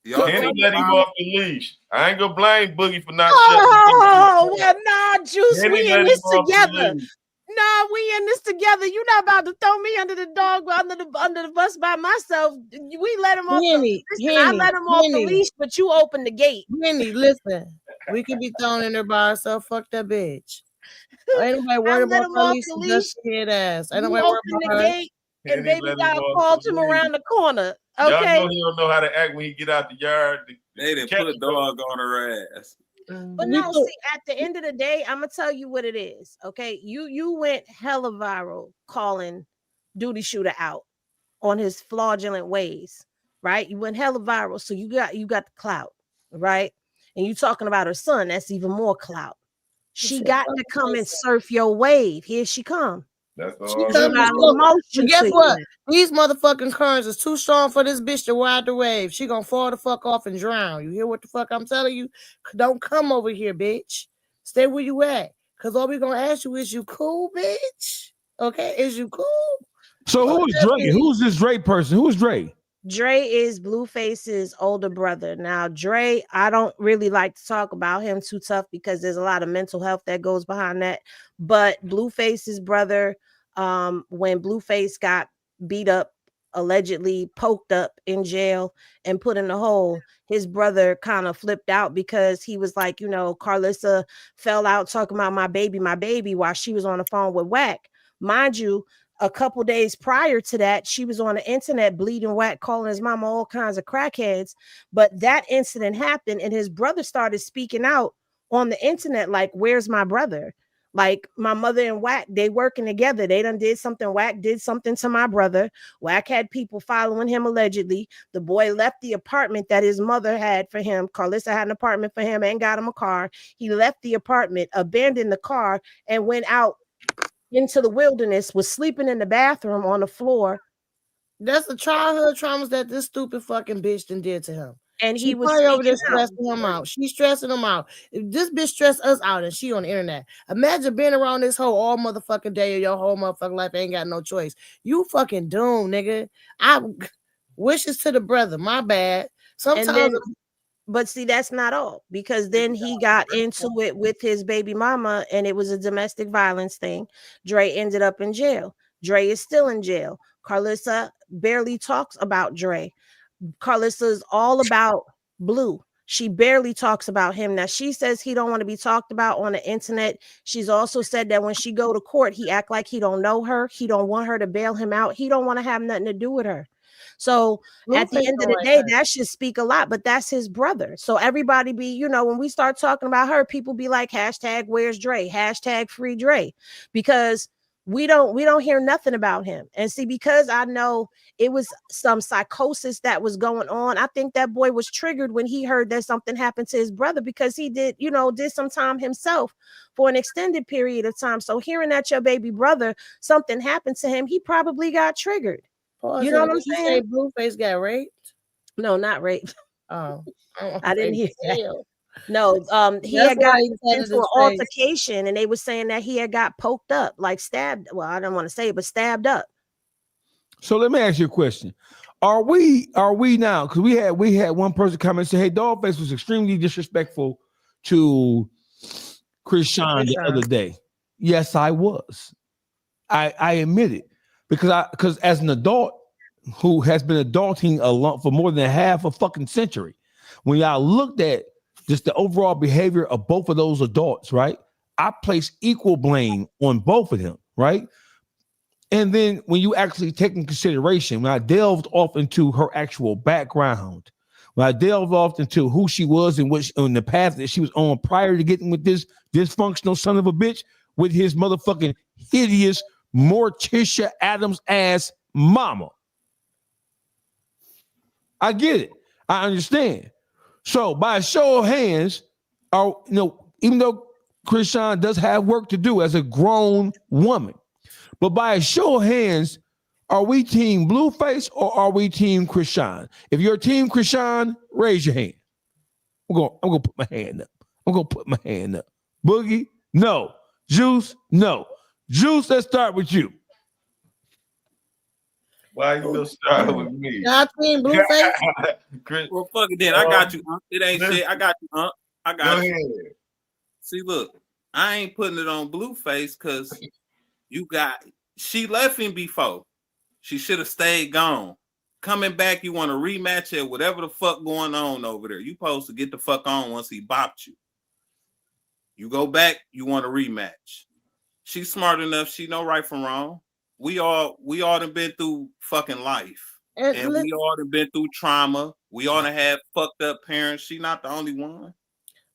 And he let him off the leash. I ain't gonna blame Boogie for not Oh, well, nah, Juice, And he we let in him this off the together. leash. Nah, we in this together. You're not about to throw me under the bus by myself. We let him off I let him off the leash, but you opened the gate. Henny, listen. We could be thrown in there by ourselves. Fuck that bitch. Ain't nobody worried about police and dust head ass. Ain't nobody worried about her. Gate, and baby got called him around the corner. Okay. Y'all know he don't know how to act when he get out the yard. They didn't put a dog on her ass. But no, see, at the end of the day, I'm gonna tell you what it is. Okay, you went hella viral calling Duty Shooter out on his fraudulent ways, right? You went hella viral, so you got the clout, right? And you talking about her son, that's even more clout. She got to come and surf your wave. Here she come. That's all. She emotion. Guess what? These motherfucking currents is too strong for this bitch to ride the wave. She gonna fall the fuck off and drown. You hear what the fuck I'm telling you? Don't come over here, bitch. Stay where you at. Cause all we gonna ask you is, you cool, bitch? Okay, is you cool? So who is Dre? Who's this Dre person? Who's Dre? Dre is Blueface's older brother. Now, Dre, I don't really like to talk about him too tough because there's a lot of mental health that goes behind that. But Blueface's brother, when Blueface got beat up, allegedly poked up in jail and put in a hole, his brother kind of flipped out because he was like, Carlissa fell out talking about my baby while she was on the phone with Wack. Mind you, a couple days prior to that, she was on the internet bleeding Wack, calling his mama all kinds of crackheads. But that incident happened and his brother started speaking out on the internet like, where's my brother? Like, my mother and Wack, they working together. They done did something. Wack did something to my brother. Wack had people following him allegedly. The boy left the apartment that his mother had for him. Carlissa had an apartment for him and got him a car. He left the apartment, abandoned the car, and went out into the wilderness, was sleeping in the bathroom on the floor. That's the childhood traumas that this stupid fucking bitch done did to him. And he was over there stressing him out. She's stressing him out. If this bitch stressed us out and she on the internet, imagine being around this hoe all motherfucking day of your whole motherfucking life. Ain't got no choice. You fucking doomed, nigga. I wishes to the brother. My bad. Sometimes. But see, that's not all, because then he got into it with his baby mama and it was a domestic violence thing. Dre ended up in jail. Dre is still in jail. Carlissa barely talks about Dre. Carlissa is all about Blue. She barely talks about him. Now, she says he don't want to be talked about on the internet. She's also said that when she go to court, he act like he don't know her. He don't want her to bail him out. He don't want to have nothing to do with her. So at the end of the day, that should speak a lot, but that's his brother. So everybody be, when we start talking about her, people be like, hashtag where's Dre? Hashtag free Dre. Because we don't hear nothing about him. And see, because I know it was some psychosis that was going on, I think that boy was triggered when he heard that something happened to his brother, because he did some time himself for an extended period of time. So hearing that your baby brother, something happened to him, he probably got triggered. You know what I'm saying? Blueface got raped? No, not raped. Oh, I didn't hear that. No, he That's had got why he said into it an his face. altercation, and they were saying that he had got poked up, like stabbed. Well, I don't want to say it, but stabbed up. So let me ask you a question. Are we now, because we had one person come and say, hey, Dawgface was extremely disrespectful to Chris Sean the other day. Yes, I was. I admit it. Because as an adult who has been adulting for more than half a fucking century, when y'all looked at just the overall behavior of both of those adults, right? I place equal blame on both of them, right? And then when you actually take in consideration, when I delved off into her actual background, when I delved off into who she was and on the path that she was on prior to getting with this dysfunctional son of a bitch with his motherfucking hideous Morticia Adams ass mama. I get it. I understand. So by a show of hands, even though Chris Sean does have work to do as a grown woman, but by a show of hands, are we team Blueface or are we team Chris Sean? If you're team Chris Sean, raise your hand. I'm gonna put my hand up. Boogie, no. Juice, no. Juice, let's start with you. Why you gonna start with me? Y'all team Blueface? Well, fuck it then. I got you. It ain't shit. I got you. I got you. Ahead. See, look, I ain't putting it on Blueface because she left him before. She should have stayed gone. Coming back, you want to rematch it, whatever the fuck going on over there. You supposed to get the fuck on once he bopped you. You go back, you want a rematch. She's smart enough. She know right from wrong. We all done been through fucking life. And we all done been through trauma. We all done had fucked up parents. She not the only one.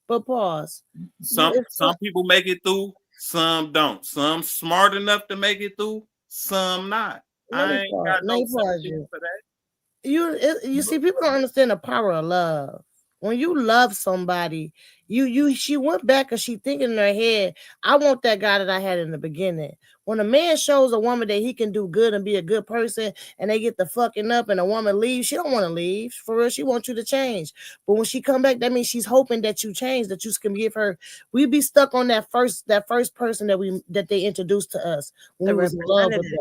But pause. Some people make it through, some don't. Some smart enough to make it through, some not. I ain't got no sympathy for that. You see, people don't understand the power of love. When you love somebody, she went back and she thinking in her head, I want that guy that I had in the beginning. When a man shows a woman that he can do good and be a good person and they get the fucking up and a woman leaves, she don't want to leave. For real, she wants you to change. But when she come back, that means she's hoping that you change, that you can give her. We be stuck on that first person that they introduced to us when we was in love with them.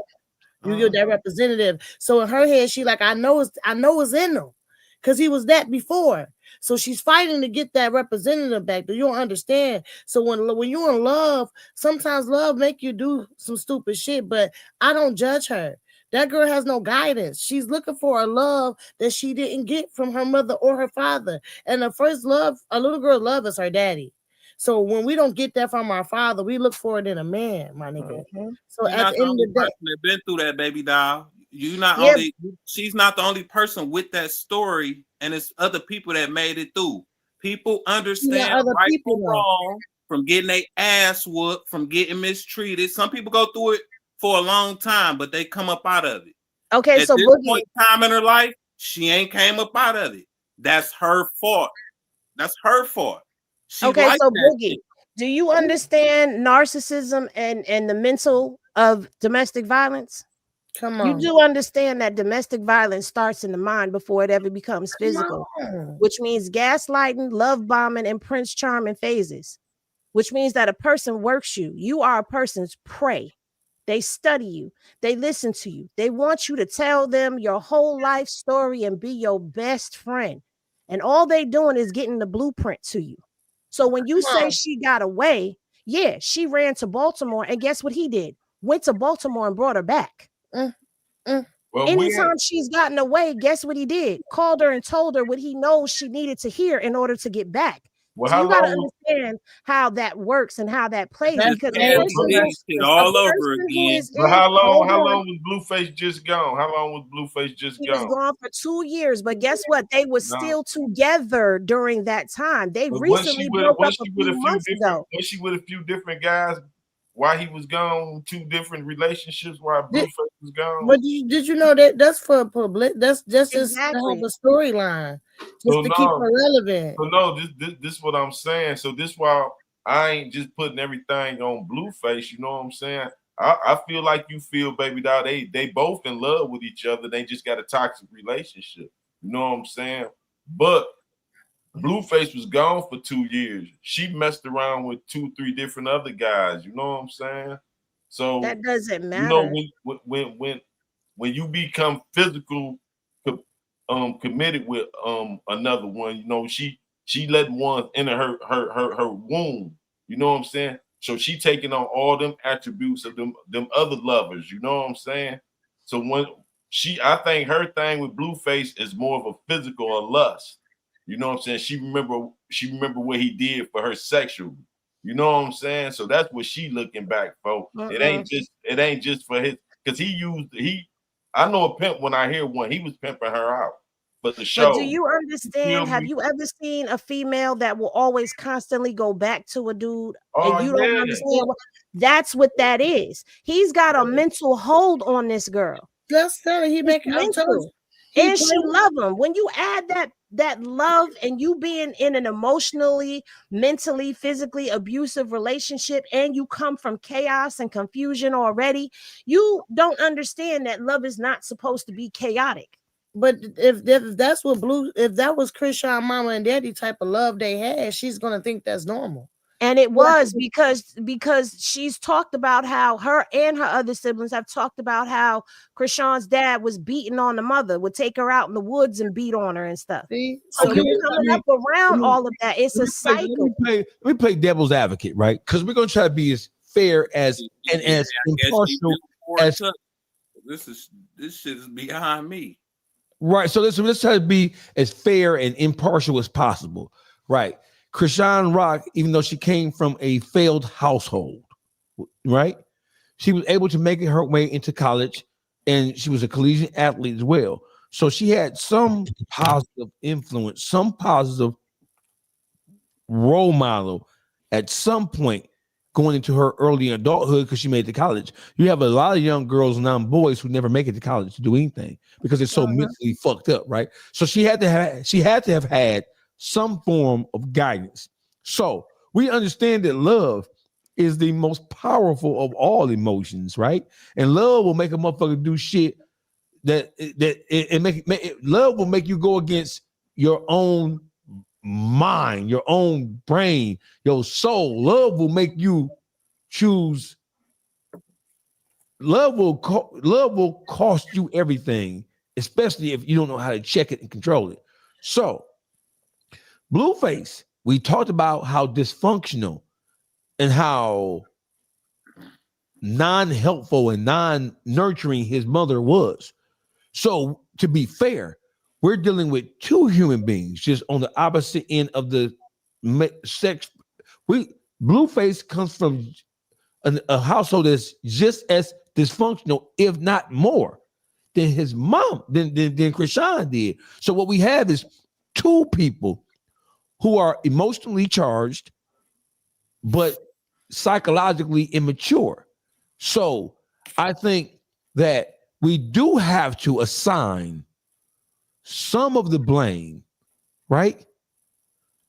You get that representative. So in her head, she like, I know it's in them because he was that before. So she's fighting to get that representative back. You don't understand. So when you're in love, sometimes love make you do some stupid shit, but I don't judge her. That girl has no guidance. She's looking for a love that she didn't get from her mother or her father. And the first love, a little girl love is her daddy. So when we don't get that from our father, we look for it in a man, my nigga. So you're at the end of the day, that been through that, baby doll. She's not the only person with that story, and it's other people that made it through. People understand right from wrong, from getting their ass whooped, from getting mistreated. Some people go through it for a long time, but they come up out of it. Okay, At so this Boogie, point in time in her life, she ain't came up out of it. That's her fault. She okay, so Boogie, shit. do you understand narcissism and the mental of domestic violence? come on. You do understand that domestic violence starts in the mind before it ever becomes physical, which means gaslighting, love bombing, and Prince Charming phases, which means that a person works you. You are a person's prey. They study you. They listen to you. They want you to tell them your whole life story and be your best friend. And all they doing is getting the blueprint to you. So when you say she got away, yeah, she ran to Baltimore. And guess what he did? Went to Baltimore and brought her back. Well, Anytime she's gotten away, guess what he did? Called her and told her what he knows she needed to hear in order to get back. Well, So you got to understand how that works and how that plays. Because all over again. But how long was Blueface just gone? How long was Blueface just he gone? He was gone for 2 years, but guess what? They were still together during that time. They recently broke up a few months ago. Was she with a few different guys why he was gone? 2 different relationships while Blueface was gone. But did you know that that's for public? That's just to Exactly. have a storyline, just to keep it relevant. So no, this is what I'm saying. So this why I ain't just putting everything on Blueface. You know what I'm saying? I feel like you feel, baby doll. They both in love with each other. They just got a toxic relationship. You know what I'm saying? But Blueface was gone for 2 years. She messed around with 2, 3 different other guys. You know what I'm saying? So that doesn't matter. You know, when you become physical committed with another one, you know, she let one enter her womb. You know what I'm saying? So she taking on all them attributes of them other lovers. You know what I'm saying? So I think her thing with Blueface is more of a physical or lust. You know what I'm saying? She remember what he did for her sexually. You know what I'm saying? So that's what she looking back for. It ain't just for his, because I know a pimp when I hear one, he was pimping her out for the show. But do you understand? Have you ever seen a female that will always constantly go back to a dude and you don't understand? That's what that is. He's got a mental hold on this girl. Just telling he make mental. And she love him. When you add that love and you being in an emotionally, mentally, physically abusive relationship, and you come from chaos and confusion already, you don't understand that love is not supposed to be chaotic. But if that's what if that was Krishan mama and daddy type of love they had, she's gonna think that's normal. And it was because she's talked about how her and her other siblings have talked about how Krishan's dad was beating on the mother, would take her out in the woods and beat on her and stuff. See? So you're coming up around all of that. It's a cycle. Let me play devil's advocate, right? Because we're gonna try to be as fair as impartial as this shit is behind me. Right. So let's try to be as fair and impartial as possible. Right. Krishan Rock, even though she came from a failed household, right? She was able to make her way into college, and she was a collegiate athlete as well. So she had some positive influence, some positive role model at some point going into her early adulthood because she made it to college. You have a lot of young girls and young boys who never make it to college to do anything because they're so mentally fucked up, right? So she had to have had some form of guidance. So we understand that love is the most powerful of all emotions, right? And love will make a motherfucker do shit love will make you go against your own mind, your own brain, your soul. Love will make you choose. Love will cost you everything, especially if you don't know how to check it and control it. So Blueface, we talked about how dysfunctional and how non-helpful and non-nurturing his mother was. So to be fair, we're dealing with 2 human beings just on the opposite end of the sex. Blueface comes from a household that's just as dysfunctional, if not more, than his mom, than Krishan did. So what we have is 2 people who are emotionally charged, but psychologically immature. So I think that we do have to assign some of the blame, right,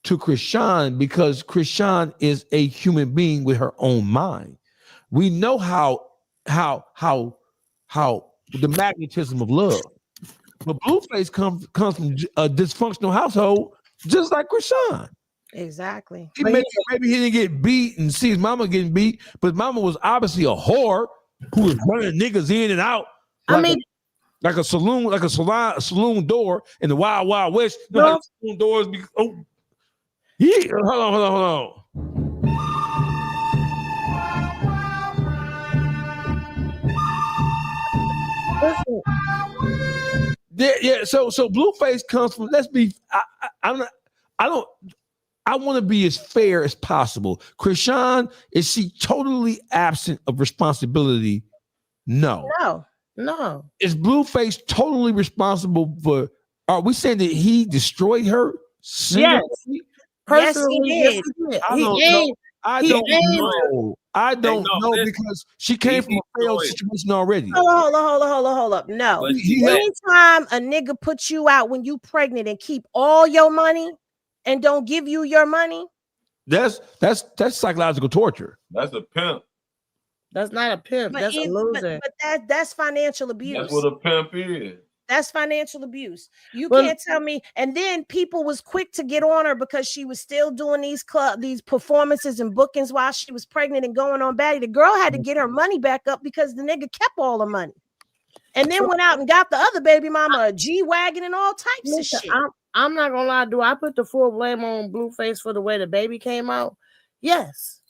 to Krishan, because Krishan is a human being with her own mind. We know how the magnetism of love. But Blueface comes from a dysfunctional household, just like Krishan. Exactly. Maybe he didn't get beat and see his mama getting beat, but mama was obviously a whore who was running niggas in and out. Like a saloon door in the Wild Wild West. You know how saloon doors be? Oh, yeah. Hold on. Yeah. So Blueface comes from. Let's be. I want to be as fair as possible. Krishan, is she totally absent of responsibility? No. Is Blueface totally responsible for? Are we saying that he destroyed her? Yes. Yes, he did. I I don't no, know listen. because she came from a failed Detroit. situation already. Hold up. No. But she wet. Anytime a nigga puts you out when you pregnant and keep all your money and don't give you your money, That's psychological torture. That's a pimp. That's not a pimp. That's a loser. But that's financial abuse. That's what a pimp is. That's financial abuse. You Well- can't tell me. And then people was quick to get on her because she was still doing these performances and bookings while she was pregnant and going on batty. The girl had to get her money back up because the nigga kept all the money. And then went out and got the other baby mama a G-Wagon and all types of shit. I'm not gonna lie, do I put the full blame on Blueface for the way the baby came out? Yes.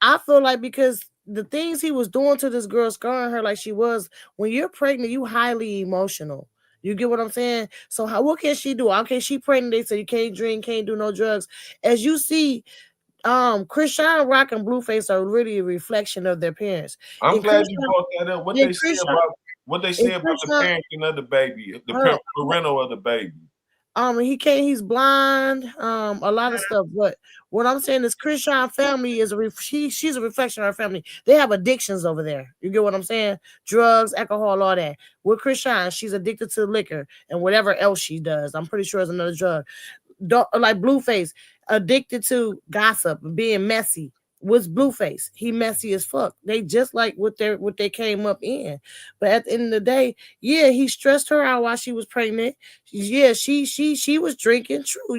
I feel like because the things he was doing to this girl, scarring her like she was, when you're pregnant, you highly emotional. You get what I'm saying? So what can she do? Okay, she pregnant. They say you can't drink, can't do no drugs. As you see, Krishan Rock and Blueface are really a reflection of their parents. I'm And glad Krishan- you brought that up. What and they say Krishan- about the Krishan- parenting of the baby, the parental of the baby. He's blind, a lot of stuff. But what I'm saying is Krishan family is she's a reflection of her family. They have addictions over there. You get what I'm saying? Drugs, alcohol, all that. With Krishan, she's addicted to liquor and whatever else she does. I'm pretty sure it's another drug. Like Blueface, addicted to gossip, being messy. With Blueface, he messy as fuck. They just like what they came up in. But at the end of the day, yeah, he stressed her out while she was pregnant. Yeah, she was drinking. True,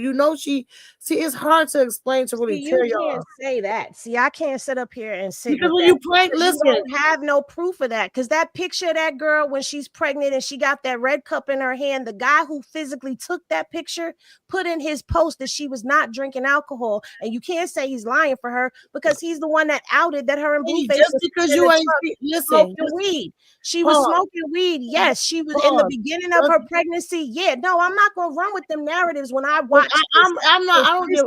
it's hard to explain to really tell y'all. You can't say that. See, I can't sit up here and sit Because with when that you pregnant, because listen, you don't have no proof of that. Because that picture of that girl when she's pregnant and she got that red cup in her hand, the guy who physically took that picture put in his post that she was not drinking alcohol, and you can't say he's lying for her because he's the one that outed that her and Hey, Blueface just was because in you the ain't truck listen, smoking weed. She was Pause. smoking weed. Yes, she was in the Pause. beginning of her pregnancy. Yeah, no, I'm not gonna run with them narratives when I watch. I'm not. I don't give.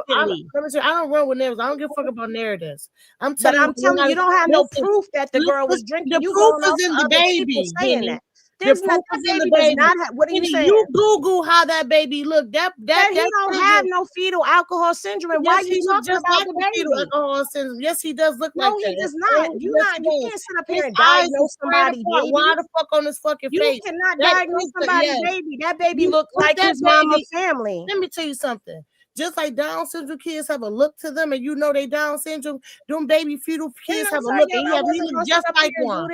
consistently. I don't run with narratives. I don't give a fuck about narratives. I'm But telling I'm telling you, you don't have no proof that the girl was drinking. The You proof going off is in of the other people baby. saying Henny. that. The There's proof not that is in the baby does baby. not have. What are you Henny, saying? you Google how that baby looked. That he don't have no fetal alcohol syndrome. And why Yes, you he looks talking just about like the the fetal baby? alcohol syndrome. Yes, he does look No, like that. he does not. Oh, You yes, not. he You does. can't sit up here His and eyes diagnose is spread somebody apart. baby. Why the fuck on his fucking You face? cannot That- diagnose listen, somebody's yes. baby. That baby You look put like that his mama baby- family. Let me tell you something. Just like Down syndrome kids have a look to them, and you know they Down syndrome, them baby fetal kids have a look, and he look just like one.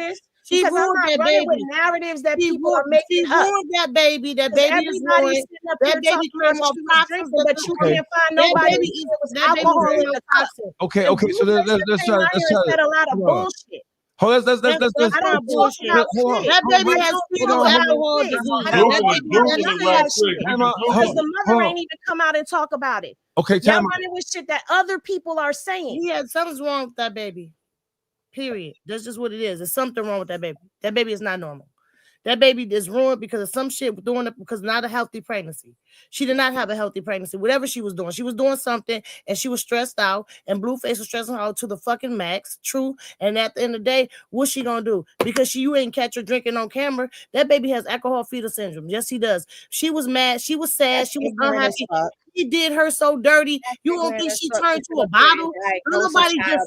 She Because I'm ruined not that running with baby. narratives that She people are ruined making up. that baby. That baby is Everybody's ruined. sitting up That here baby talking about came off she was toxins. drinking, but you Okay. can't find That nobody baby who is said it was that baby alcohol is in real the cup. toxic. Okay, And okay. So Blueface let's just came out here and said a lot of bullshit. Hold on. Let's That's not bullshit. hold on. That baby has fetal on. alcohol Shit. disease. I That don't Google baby it. Google has it none of right that quick. shit. You Time can out. Google Because it. the mother ain't even come out and talk about it. Okay, Y'all time out. running with shit that other people are saying. Yeah, something's wrong with that baby. Period. That's just what it is. There's something wrong with that baby. That baby is not normal. That baby is ruined because of some shit doing it because not a healthy pregnancy. She did not have a healthy pregnancy. Whatever she was doing something and she was stressed out and Blueface was stressing her out to the fucking max. True. And at the end of the day, what's she gonna do? Because you ain't catch her drinking on camera. That baby has alcohol fetal syndrome. Yes, he does. She was mad. She was sad. She was unhappy. He did her so dirty. You don't think she turned to a bottle? Nobody just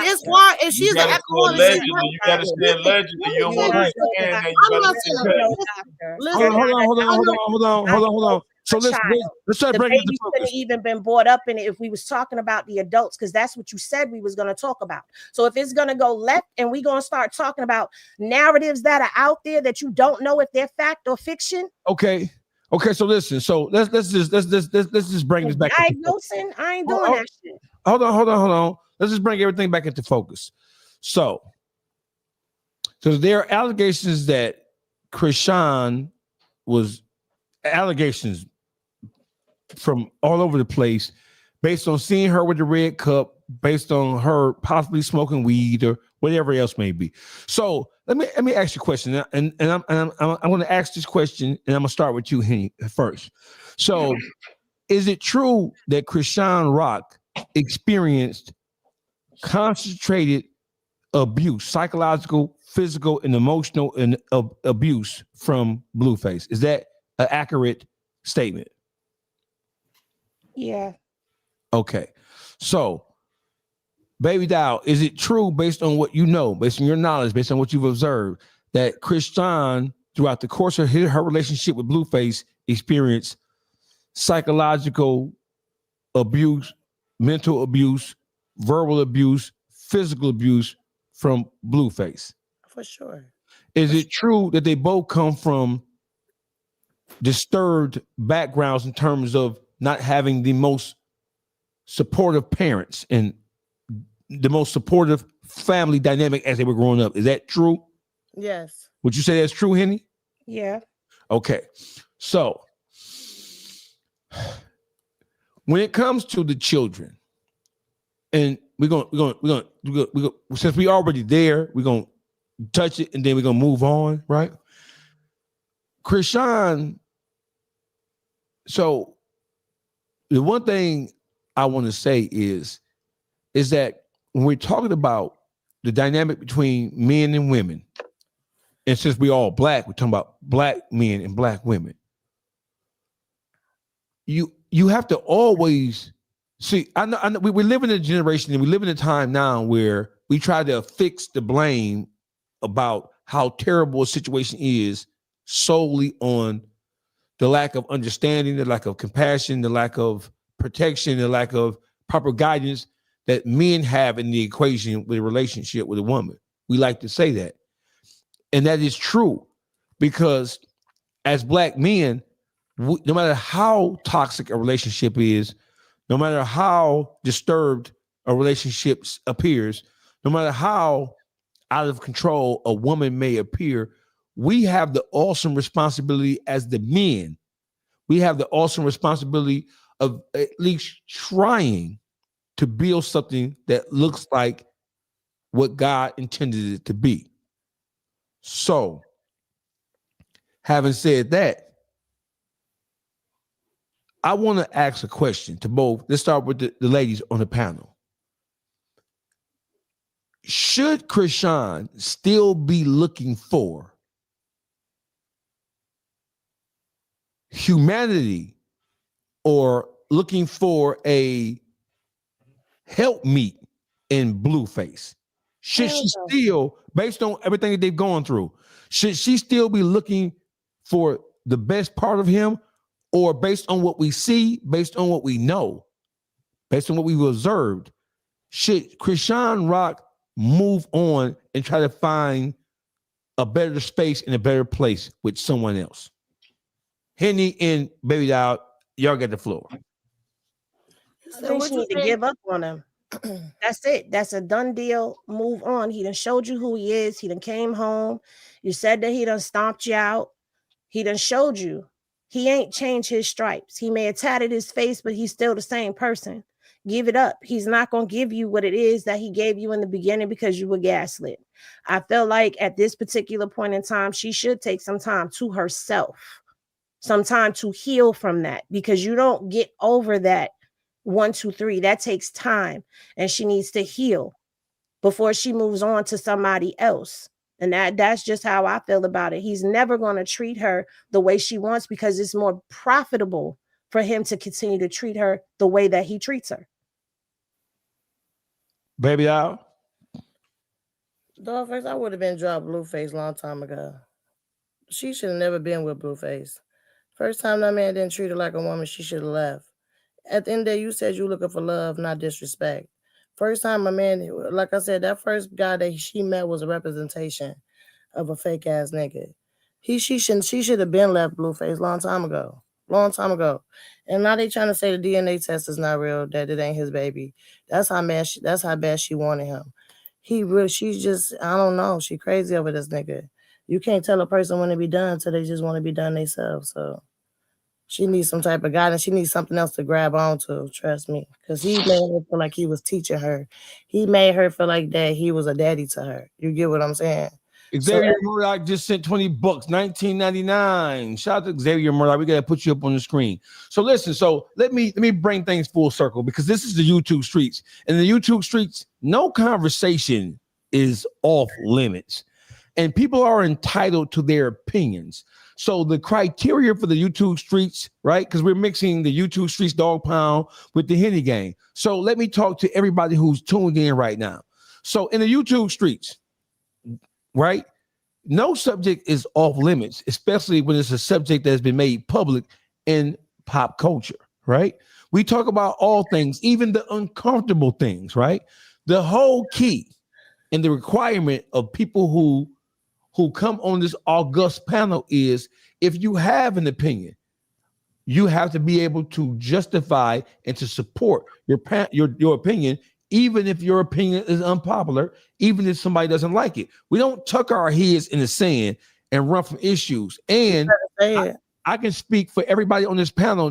this part. If she's an alcoholic, allegedly, you gotta say allegedly. You don't want to understand that. You gotta say allegedly. Hold on. So let's try to The bring it baby to shouldn't focus. even been brought up in it if we was talking about the adults, because that's what you said we was going to talk about. So if it's going to go left and we're going to start talking about narratives that are out there that you don't know if they're fact or fiction. Okay. So listen. So let's just bring this back. Diagnosing, I ain't doing that shit. Hold on. Let's just bring everything back into focus. So there are allegations that Krishan was allegations from all over the place based on seeing her with the red cup, based on her possibly smoking weed or whatever else may be. So let me ask you a question, and I'm going to ask this question, and I'm going to start with you, Henny, first. So, is it true that Krishan Rock experienced concentrated abuse, psychological, physical, and emotional abuse from Blueface? Is that an accurate statement? Yeah. Okay. So Baby Dow, is it true based on what you know, based on your knowledge, based on what you've observed, that Christian, throughout the course of her relationship with Blueface, experienced psychological abuse, mental abuse, verbal abuse, physical abuse from Blueface? For sure. Is it true that they both come from disturbed backgrounds in terms of not having the most supportive parents and the most supportive family dynamic as they were growing up? Is that true? Yes. Would you say that's true, Henny? Yeah. Okay. So when it comes to the children, and we're gonna since we already there, we're gonna touch it and then we're gonna move on, right? Krishan. So the one thing I want to say is that when we're talking about the dynamic between men and women, and since we all black, we're talking about black men and black women. You have to always see. I know we live in a generation and we live in a time now where we try to fix the blame about how terrible a situation is solely on the lack of understanding, the lack of compassion, the lack of protection, the lack of proper guidance that men have in the equation with a relationship with a woman. We like to say that. And that is true because as black men, no matter how toxic a relationship is, no matter how disturbed a relationship appears, no matter how out of control a woman may appear, we have the awesome responsibility as the men. We have the awesome responsibility of at least trying to build something that looks like what God intended it to be. So, having said that, I want to ask a question to both. Let's start with the ladies on the panel. Should Krishan still be looking for humanity or looking for a helpmeet in Blueface? Should she still, based on everything that they've gone through, should she still be looking for the best part of him? Or based on what we see, based on what we know, based on what we've observed, should Krishan Rock move on and try to find a better space and a better place with someone else? Henny and Baby Doll, y'all get the floor. I think she need to give up on him. That's it. That's a done deal. Move on. He done showed you who he is. He done came home. You said that he done stomped you out. He done showed you. He ain't changed his stripes. He may have tatted his face, but he's still the same person. Give it up. He's not going to give you what it is that he gave you in the beginning because you were gaslit. I feel like at this particular point in time, she should take some time to herself, some time to heal from that, because you don't get over that 1, 2, 3. That takes time, and she needs to heal before she moves on to somebody else. And that's just how I feel about it. He's never going to treat her the way she wants because it's more profitable for him to continue to treat her the way that he treats her. Baby Doll? Dawgface, I would have been dropped Blueface a long time ago. She should have never been with Blueface. First time that man didn't treat her like a woman, she should have left. At the end of the day, you said you were looking for love, not disrespect. First time a man, like I said, that first guy that she met was a representation of a fake ass nigga. She should have been left Blueface long time ago. And now they trying to say the DNA test is not real, that it ain't his baby. That's how bad she wanted him. She's just, I don't know. She crazy over this nigga. You can't tell a person when to be done until they just want to be done themselves. So she needs some type of guidance. She needs something else to grab onto, trust me. Because he made her feel like he was teaching her. He made her feel like that he was a daddy to her. You get what I'm saying? Xavier Murdoch just sent $20, $19.99. Shout out to Xavier Murdoch. We got to put you up on the screen. So listen, let me bring things full circle, because this is the YouTube streets. And in the YouTube streets, no conversation is off limits. and people are entitled to their opinions. So the criteria for the YouTube streets, right? Because we're mixing the YouTube streets dog pound with the Henny gang. So let me talk to everybody who's tuned in right now. So in the YouTube streets, right? No subject is off limits, especially when it's a subject that has been made public in pop culture, right? We talk about all things, even the uncomfortable things, right? The whole key and the requirement of people who come on this august panel is, if you have an opinion, you have to be able to justify and to support your opinion, even if your opinion is unpopular, even if somebody doesn't like it. We don't tuck our heads in the sand and run from issues. And I can speak for everybody on this panel.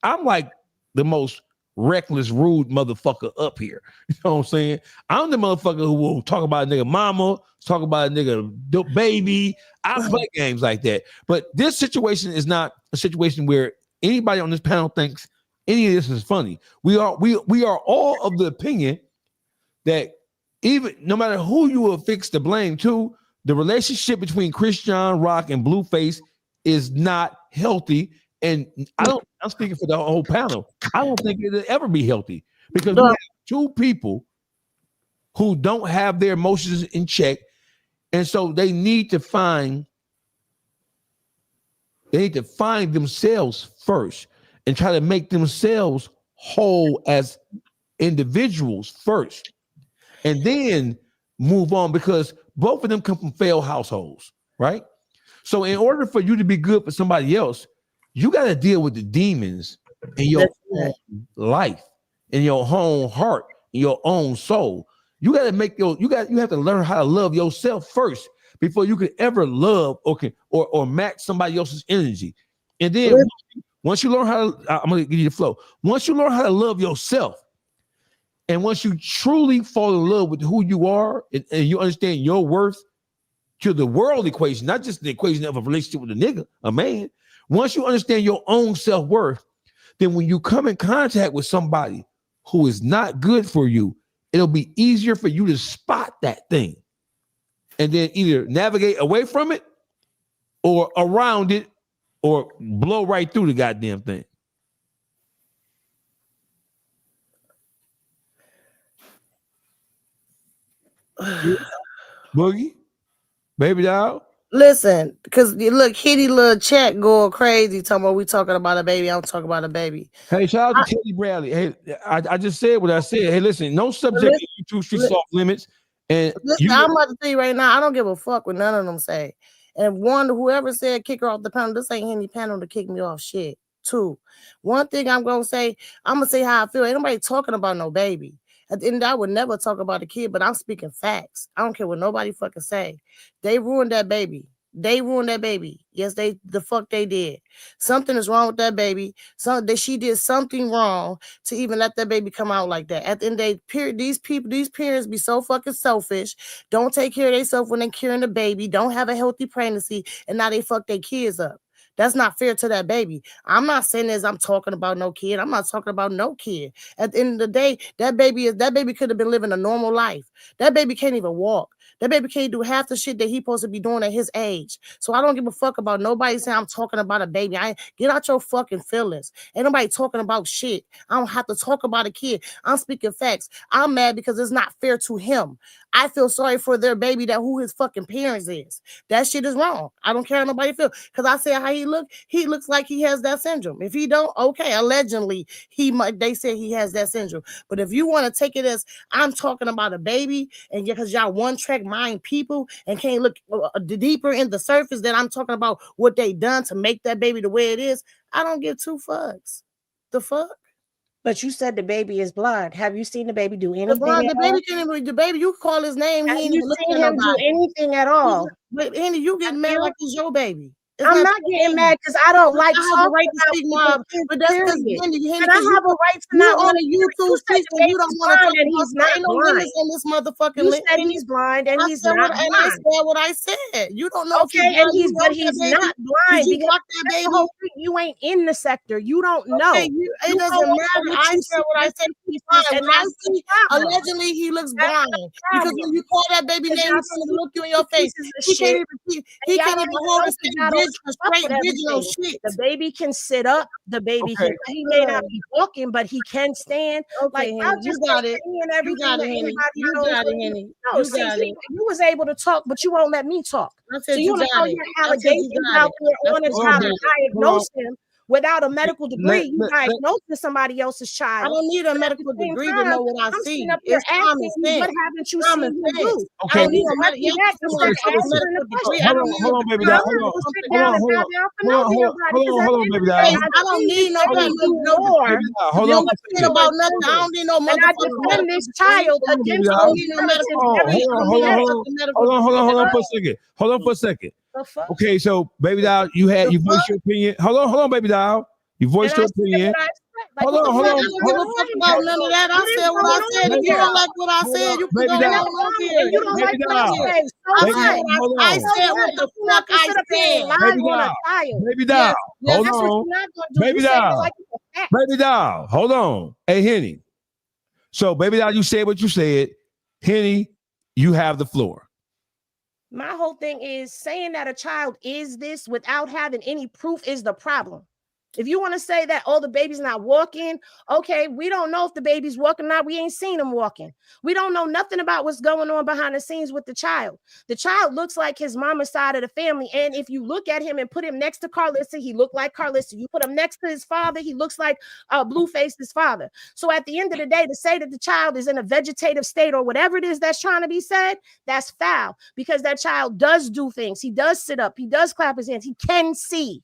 I'm like the most reckless, rude motherfucker up here. You know what I'm saying? I'm the motherfucker who will talk about a nigga mama, talk about a nigga baby. I play games like that. But this situation is not a situation where anybody on this panel thinks any of this is funny. We are all of the opinion that even no matter who you will fix the blame to, the relationship between Christian, Rock, and Blueface is not healthy. And I'm speaking for the whole panel. I don't think it'll ever be healthy, because we have two people who don't have their emotions in check. And so they need to find themselves first and try to make themselves whole as individuals first, and then move on, because both of them come from failed households, right? So in order for you to be good for somebody else, you got to deal with the demons in your own life, in your own heart, in your own soul. You got to you have to learn how to love yourself first before you can ever love or match somebody else's energy. And then once you learn how to, I'm going to give you the flow. Once you learn how to love yourself, and once you truly fall in love with who you are, and you understand your worth to the world equation, not just the equation of a relationship with a man. Once you understand your own self-worth, then when you come in contact with somebody who is not good for you, it'll be easier for you to spot that thing and then either navigate away from it or around it or blow right through the goddamn thing. Boogie, baby doll. Listen, because you look, Hitty little chat going crazy talking about we talking about a baby. I'm talking about a baby. Hey, shout out to Teddy Bradley. Hey, I just said what I said. Hey, listen, no subject in YouTube streets off limits. And listen, I'm about to tell you right now, I don't give a fuck what none of them say. And one, whoever said kick her off the panel, this ain't any panel to kick me off shit. Two, one thing I'm gonna say how I feel. Ain't nobody talking about no baby. At the end, I would never talk about a kid, but I'm speaking facts. I don't care what nobody fucking say. They ruined that baby. They ruined that baby. Yes, they did. Something is wrong with that baby. She did something wrong to even let that baby come out like that. At the end of the day, these parents be so fucking selfish. Don't take care of themselves when they're carrying the baby. Don't have a healthy pregnancy, and now they fuck their kids up. That's not fair to that baby. I'm not saying this, I'm talking about no kid. I'm not talking about no kid. At the end of the day, that baby could have been living a normal life. That baby can't even walk. That baby can't do half the shit that he's supposed to be doing at his age. So I don't give a fuck about nobody saying I'm talking about a baby. Get out your fucking feelings. Ain't nobody talking about shit. I don't have to talk about a kid. I'm speaking facts. I'm mad because it's not fair to him. I feel sorry for their baby, that who his fucking parents is. That shit is wrong. I don't care how nobody feel. Because I say how he looks like he has that syndrome. If he don't, okay, allegedly they say he has that syndrome. But if you want to take it as I'm talking about a baby, and because y'all one track mind people and can't look deeper in the surface, that I'm talking about what they done to make that baby the way it is, I don't give two fucks. The fuck? But you said the baby is blind. Have you seen the baby do anything? The baby, you call his name. Have you seen him do anything at all? But Andy, you get mad like it's your baby. I'm not getting mad because I don't like talking about it. But that's because Henny, and I have a right to not on a YouTube street, and you don't want to talk and he's not blind. In this motherfucking you said he's blind and he's not blind. And I said what I said. You don't know. Okay, and he's not blind because you ain't in the sector. You don't know. It doesn't matter. I said what I said. blind. When I see, allegedly he looks blind because when you call that baby name, he's gonna look you in your face. He can't even hold a straight vision on shit. The baby can sit up. The baby can. He may not be walking, but he can stand. Okay, like I'll just got it. You got it, Henny. You got it, Henny. No, see, you was able to talk, but you won't let me talk. So you want to throw your allegations out there on a child and diagnose him without a medical degree. You diagnosing somebody else's child. I don't need a medical degree to know what I see. It's common sense. What haven't you seen him do? Okay. I don't need a medical degree. Hold on, baby. Hold on, baby. I don't need nobody to know. Hold on. About nothing. I don't need no motherfucker. I defend this child against Hold on for a second. Hold on for a second. Okay, so baby doll, you voiced your opinion. Hold on, baby doll. You voiced your opinion. Hold on. I don't talk about none of that. I said what I said. If you don't like what I said, you can go on here. You don't like what I said. I said what the fuck I said. Baby doll. Hold on. Baby doll. Hold on. Hey, Henny. So, baby doll, you said what you said. Henny, you have the floor. My whole thing is saying that a child is this without having any proof is the problem. If you want to say that, oh, the baby's not walking, okay, we don't know if the baby's walking or not. We ain't seen him walking. We don't know nothing about what's going on behind the scenes with the child. The child looks like his mama's side of the family. And if you look at him and put him next to Carlissa, he looked like Carlissa. You put him next to his father, he looks like Blueface's father. So at the end of the day, to say that the child is in a vegetative state or whatever it is that's trying to be said, that's foul because that child does do things. He does sit up. He does clap his hands. He can see.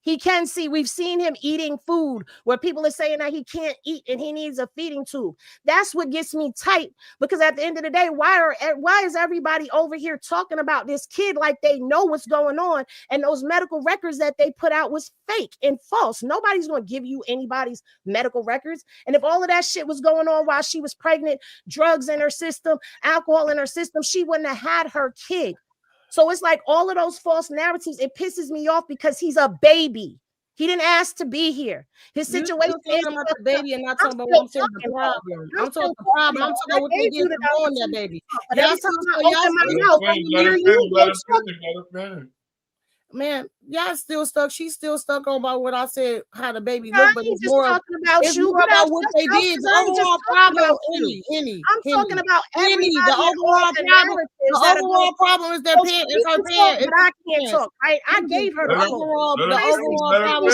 He can see. We've seen him eating food where people are saying that he can't eat and he needs a feeding tube. That's what gets me tight because at the end of the day, why is everybody over here talking about this kid like they know what's going on and those medical records that they put out was fake and false? Nobody's going to give you anybody's medical records. And if all of that shit was going on while she was pregnant, drugs in her system, alcohol in her system, she wouldn't have had her kid. So it's like all of those false narratives, it pisses me off because he's a baby. He didn't ask to be here. His situation is about the baby and not talking about what I'm saying the problem. I'm talking the problem. I'm talking about what they did on that baby. Man, y'all still stuck. She's still stuck on about what I said, how the baby looked, but it's more about what they did. The overall problem, I'm talking about everybody. The overall problem is their parents. It's her parents. But I can't talk. Right? I gave her the overall problem.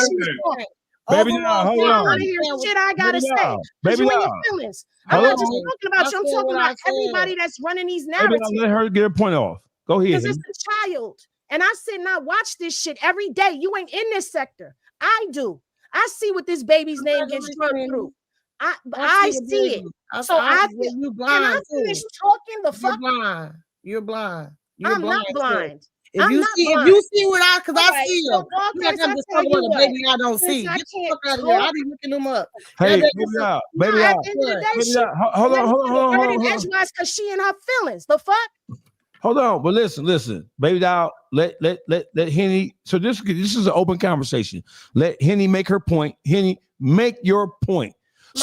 Baby, hold on. Shit, I gotta say. Baby, feelings. I'm not just talking about you. I'm talking about everybody that's running these narratives. Let her get her point off. Go ahead. Because it's a child. And I sit and I watch this shit every day. You ain't in this sector. I do. I see what this baby's name gets run through. I see it. So you blind. Can I finish talking? The fuck? You're blind. I'm not blind. If you see what I see them. I'm just talking about a baby I don't see. Get the fuck out of here. I'll be looking them up. Hey, baby out. Hold on. Because she in her feelings. The fuck? Hold on, but listen, baby doll. Let Henny. So this is an open conversation. Let Henny make her point. Henny, make your point.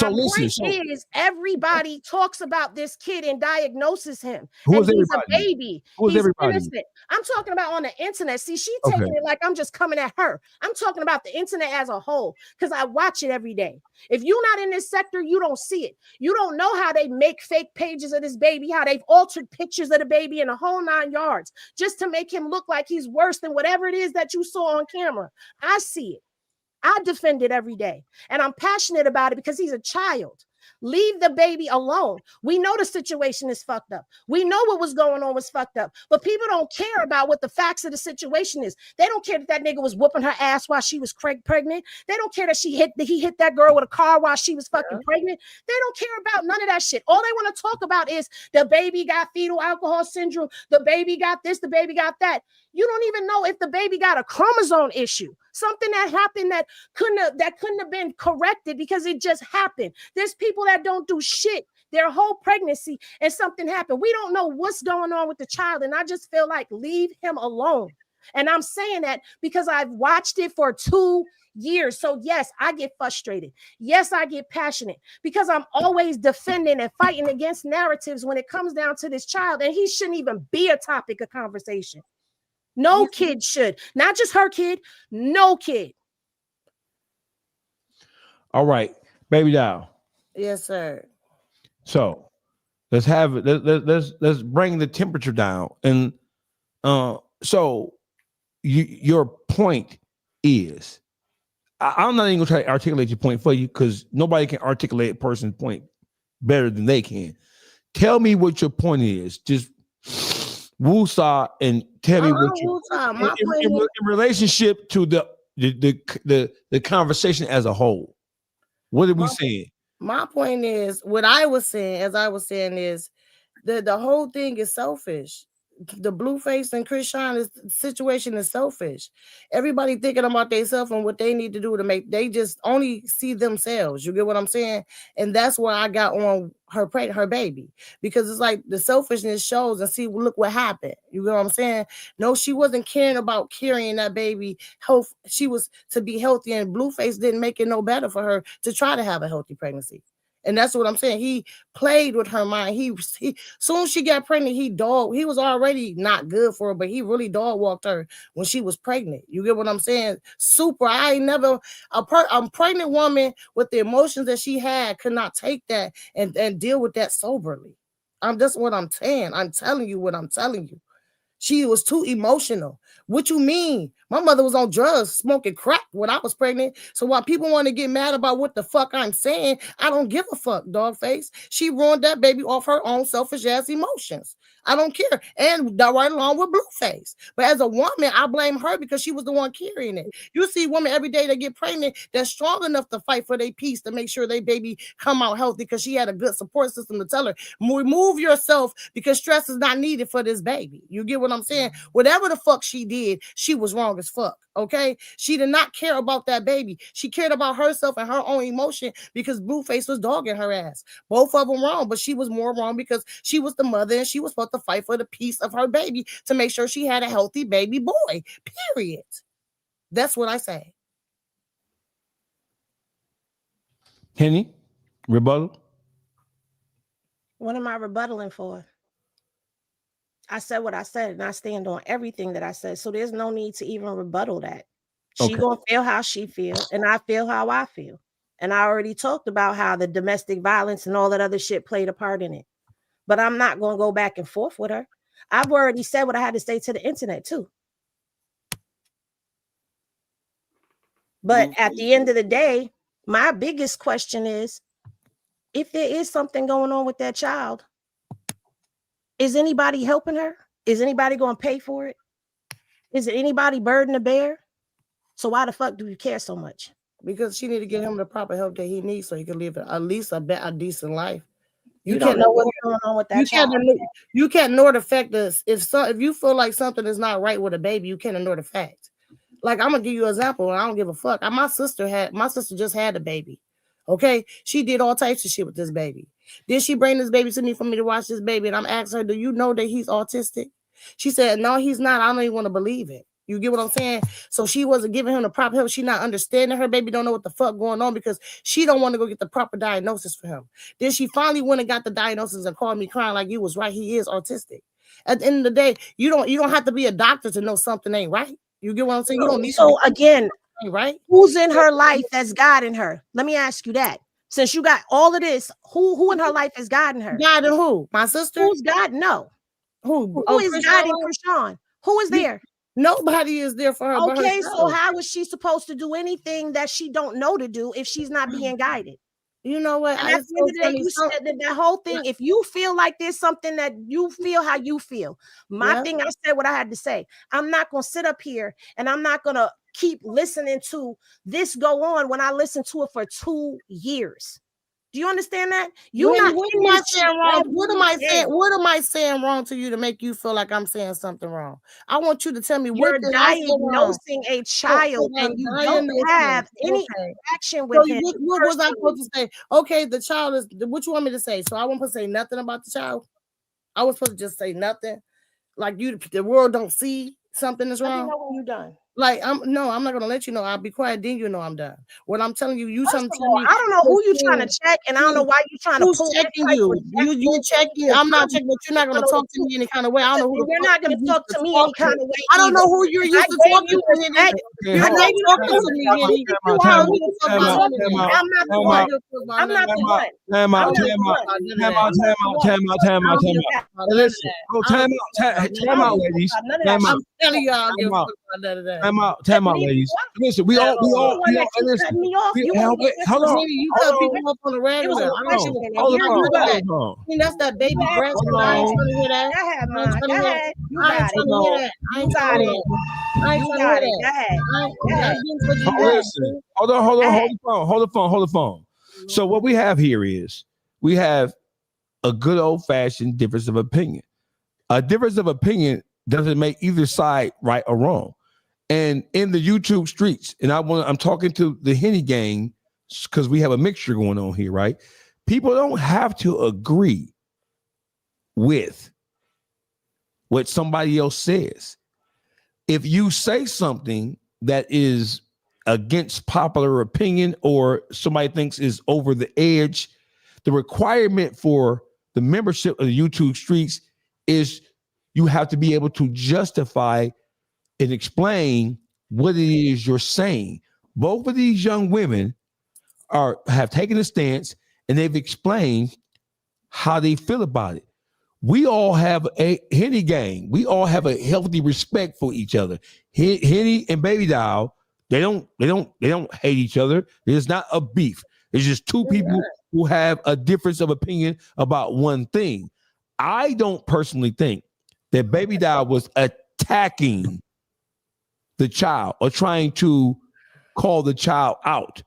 My point is everybody talks about this kid and diagnoses him. Who is he's everybody? A baby. Who is he's everybody? Innocent. I'm talking about on the internet. See, she taking it like I'm just coming at her. I'm talking about the internet as a whole because I watch it every day. If you're not in this sector, you don't see it. You don't know how they make fake pages of this baby, how they've altered pictures of the baby in the whole 9 yards just to make him look like he's worse than whatever it is that you saw on camera. I see it. I defend it every day, and I'm passionate about it because he's a child. Leave the baby alone. We know the situation is fucked up. We know what was going on was fucked up, but people don't care about what the facts of the situation is. They don't care that nigga was whooping her ass while she was pregnant. They don't care that he hit that girl with a car while she was fucking pregnant. They don't care about none of that shit. All they want to talk about is the baby got fetal alcohol syndrome. The baby got this, the baby got that. You don't even know if the baby got a chromosome issue, something that happened that couldn't have been corrected because it just happened. There's people that don't do shit their whole pregnancy and something happened. We don't know what's going on with the child, and I just feel like leave him alone. And I'm saying that because I've watched it for 2 years. So yes, I get frustrated. Yes, I get passionate because I'm always defending and fighting against narratives when it comes down to this child. And he shouldn't even be a topic of conversation. No kid should. Not just her kid, no kid. All right, baby doll. Yes, sir. So let's have it. Let's bring the temperature down. And so your point is, I'm not even gonna try to articulate your point for you because nobody can articulate a person's point better than they can. Tell me what your point is. Just woosah and tell me what you in relationship to the conversation as a whole. What are we saying? My point is, what I was saying, as I was saying, is the whole thing is selfish. The Blueface and Chris Sean situation is selfish. Everybody thinking about themselves and what they need to do to make, they just only see themselves. You get what I'm saying? And that's why I got on her baby, because it's like the selfishness shows, and see, look what happened. You get what I'm saying? No, she wasn't caring about carrying that baby health. She was to be healthy, and Blueface didn't make it no better for her to try to have a healthy pregnancy. And that's what I'm saying. He played with her mind. He soon as she got pregnant, he was already not good for her, but he really dog walked her when she was pregnant. You get what I'm saying? Super. I ain't never a pregnant woman with the emotions that she had could not take that and deal with that soberly. That's what I'm saying. I'm telling you what I'm telling you. She was too emotional. What you mean? My mother was on drugs, smoking crack when I was pregnant. So while people want to get mad about what the fuck I'm saying, I don't give a fuck, Dawgface. She ruined that baby off her own selfish ass emotions. I don't care. And right along with Blueface. But as a woman, I blame her because she was the one carrying it. You see women every day that get pregnant that's strong enough to fight for their peace, to make sure their baby come out healthy because she had a good support system to tell her, remove yourself because stress is not needed for this baby. You get what I'm saying? Whatever the fuck she did, she was wrong as fuck. Okay? She did not care about that baby. She cared about herself and her own emotion because Blueface was dogging her ass. Both of them wrong, but she was more wrong because she was the mother and she was supposed to fight for the peace of her baby to make sure she had a healthy baby boy. Period. That's what I say. Henny, rebuttal. What am I rebuttaling for? I said what I said, and I stand on everything that I said. So there's no need to even rebuttal that. She gonna feel how she feel, and I feel how I feel. And I already talked about how the domestic violence and all that other shit played a part in it. But I'm not gonna go back and forth with her. I've already said what I had to say to the internet too. But at the end of the day, my biggest question is, if there is something going on with that child, is anybody helping her? Is anybody going to pay for it? Is it anybody burden to bear? So why the fuck do you care so much? Because she need to get him the proper help that he needs so he can live at least a decent life. You don't know what's going on with that child. You can't ignore the fact that if you feel like something is not right with a baby, you can't ignore the fact. Like, I'm gonna give you an example, and I don't give a fuck. My sister just had a baby. Okay, she did all types of shit with this baby. Did she bring this baby to me for me to watch this baby? And I'm asking her, do you know that he's autistic? She said, no, he's not. I don't even want to believe it. You get what I'm saying? So she wasn't giving him the proper help. She not understanding her baby, don't know what the fuck going on because she don't want to go get the proper diagnosis for him. Then she finally went and got the diagnosis and called me crying like, you was right, he is autistic. At the end of the day, you don't have to be a doctor to know something ain't right. You get what I'm saying? You don't need again, right? Who's in her life that's guiding her? Let me ask you that. Since you got all of this, who in her life is guiding her? Guiding who? My sister? Who's guiding? No. Who is guiding Krishan? Who is there? Nobody is there for her. Okay, so how is she supposed to do anything that she don't know to do if she's not being guided? You know what? And at the end of the day, you said that whole thing. If you feel like there's something that you feel how you feel, my thing, I said what I had to say. I'm not gonna sit up here and I'm not gonna keep listening to this go on when I listened to it for 2 years. Do you understand that? What am I saying wrong? What am I saying wrong to you to make you feel like I'm saying something wrong? I want you to tell me you're diagnosing a child and you don't have any action with him. What was I supposed to say? Okay, the child is what you want me to say? So I won't supposed to say nothing about the child. I was supposed to just say nothing. Like the world don't see. something is Let me wrong? know when you're done. Like I'm not gonna let you know. I'll be quiet. Then you know I'm done. What I'm telling you, First of all, I don't know who you trying to check, and I don't know why you trying to who's pull checking that type you. of You checking. I'm not checking, but you're not gonna talk to me any kind of way. I don't know who. You're not gonna talk to me any kind of way. I don't know who you're used to talking to. Respect. You're not talking to me, Henny. I'm not the one. Time out. Listen, time out, ladies. Time out. I'm telling you, I'll give a fuck about none of that. Time out, ladies. Listen, we all listen. Hold on. You cut people up on the regular. Hold on. That's that baby breast. I ain't trying to hear that. I ain't trying to hear that. I ain't trying to hear that. Hold the phone. So what we have here is we have a good old-fashioned difference of opinion. A difference of opinion doesn't make either side right or wrong. And in the YouTube streets, and I'm talking to the Henny gang because we have a mixture going on here, right? People don't have to agree with what somebody else says. If you say something that is against popular opinion or somebody thinks is over the edge, the requirement for the membership of the YouTube streets is you have to be able to justify and explain what it is you're saying. Both of these young women have taken a stance and they've explained how they feel about it. We all have a Henny gang. We all have a healthy respect for each other. Henny and Baby Doll, they don't hate each other. There's not a beef. It's just two people who have a difference of opinion about one thing. I don't personally think that Baby Doll was attacking the child or trying to call the child out.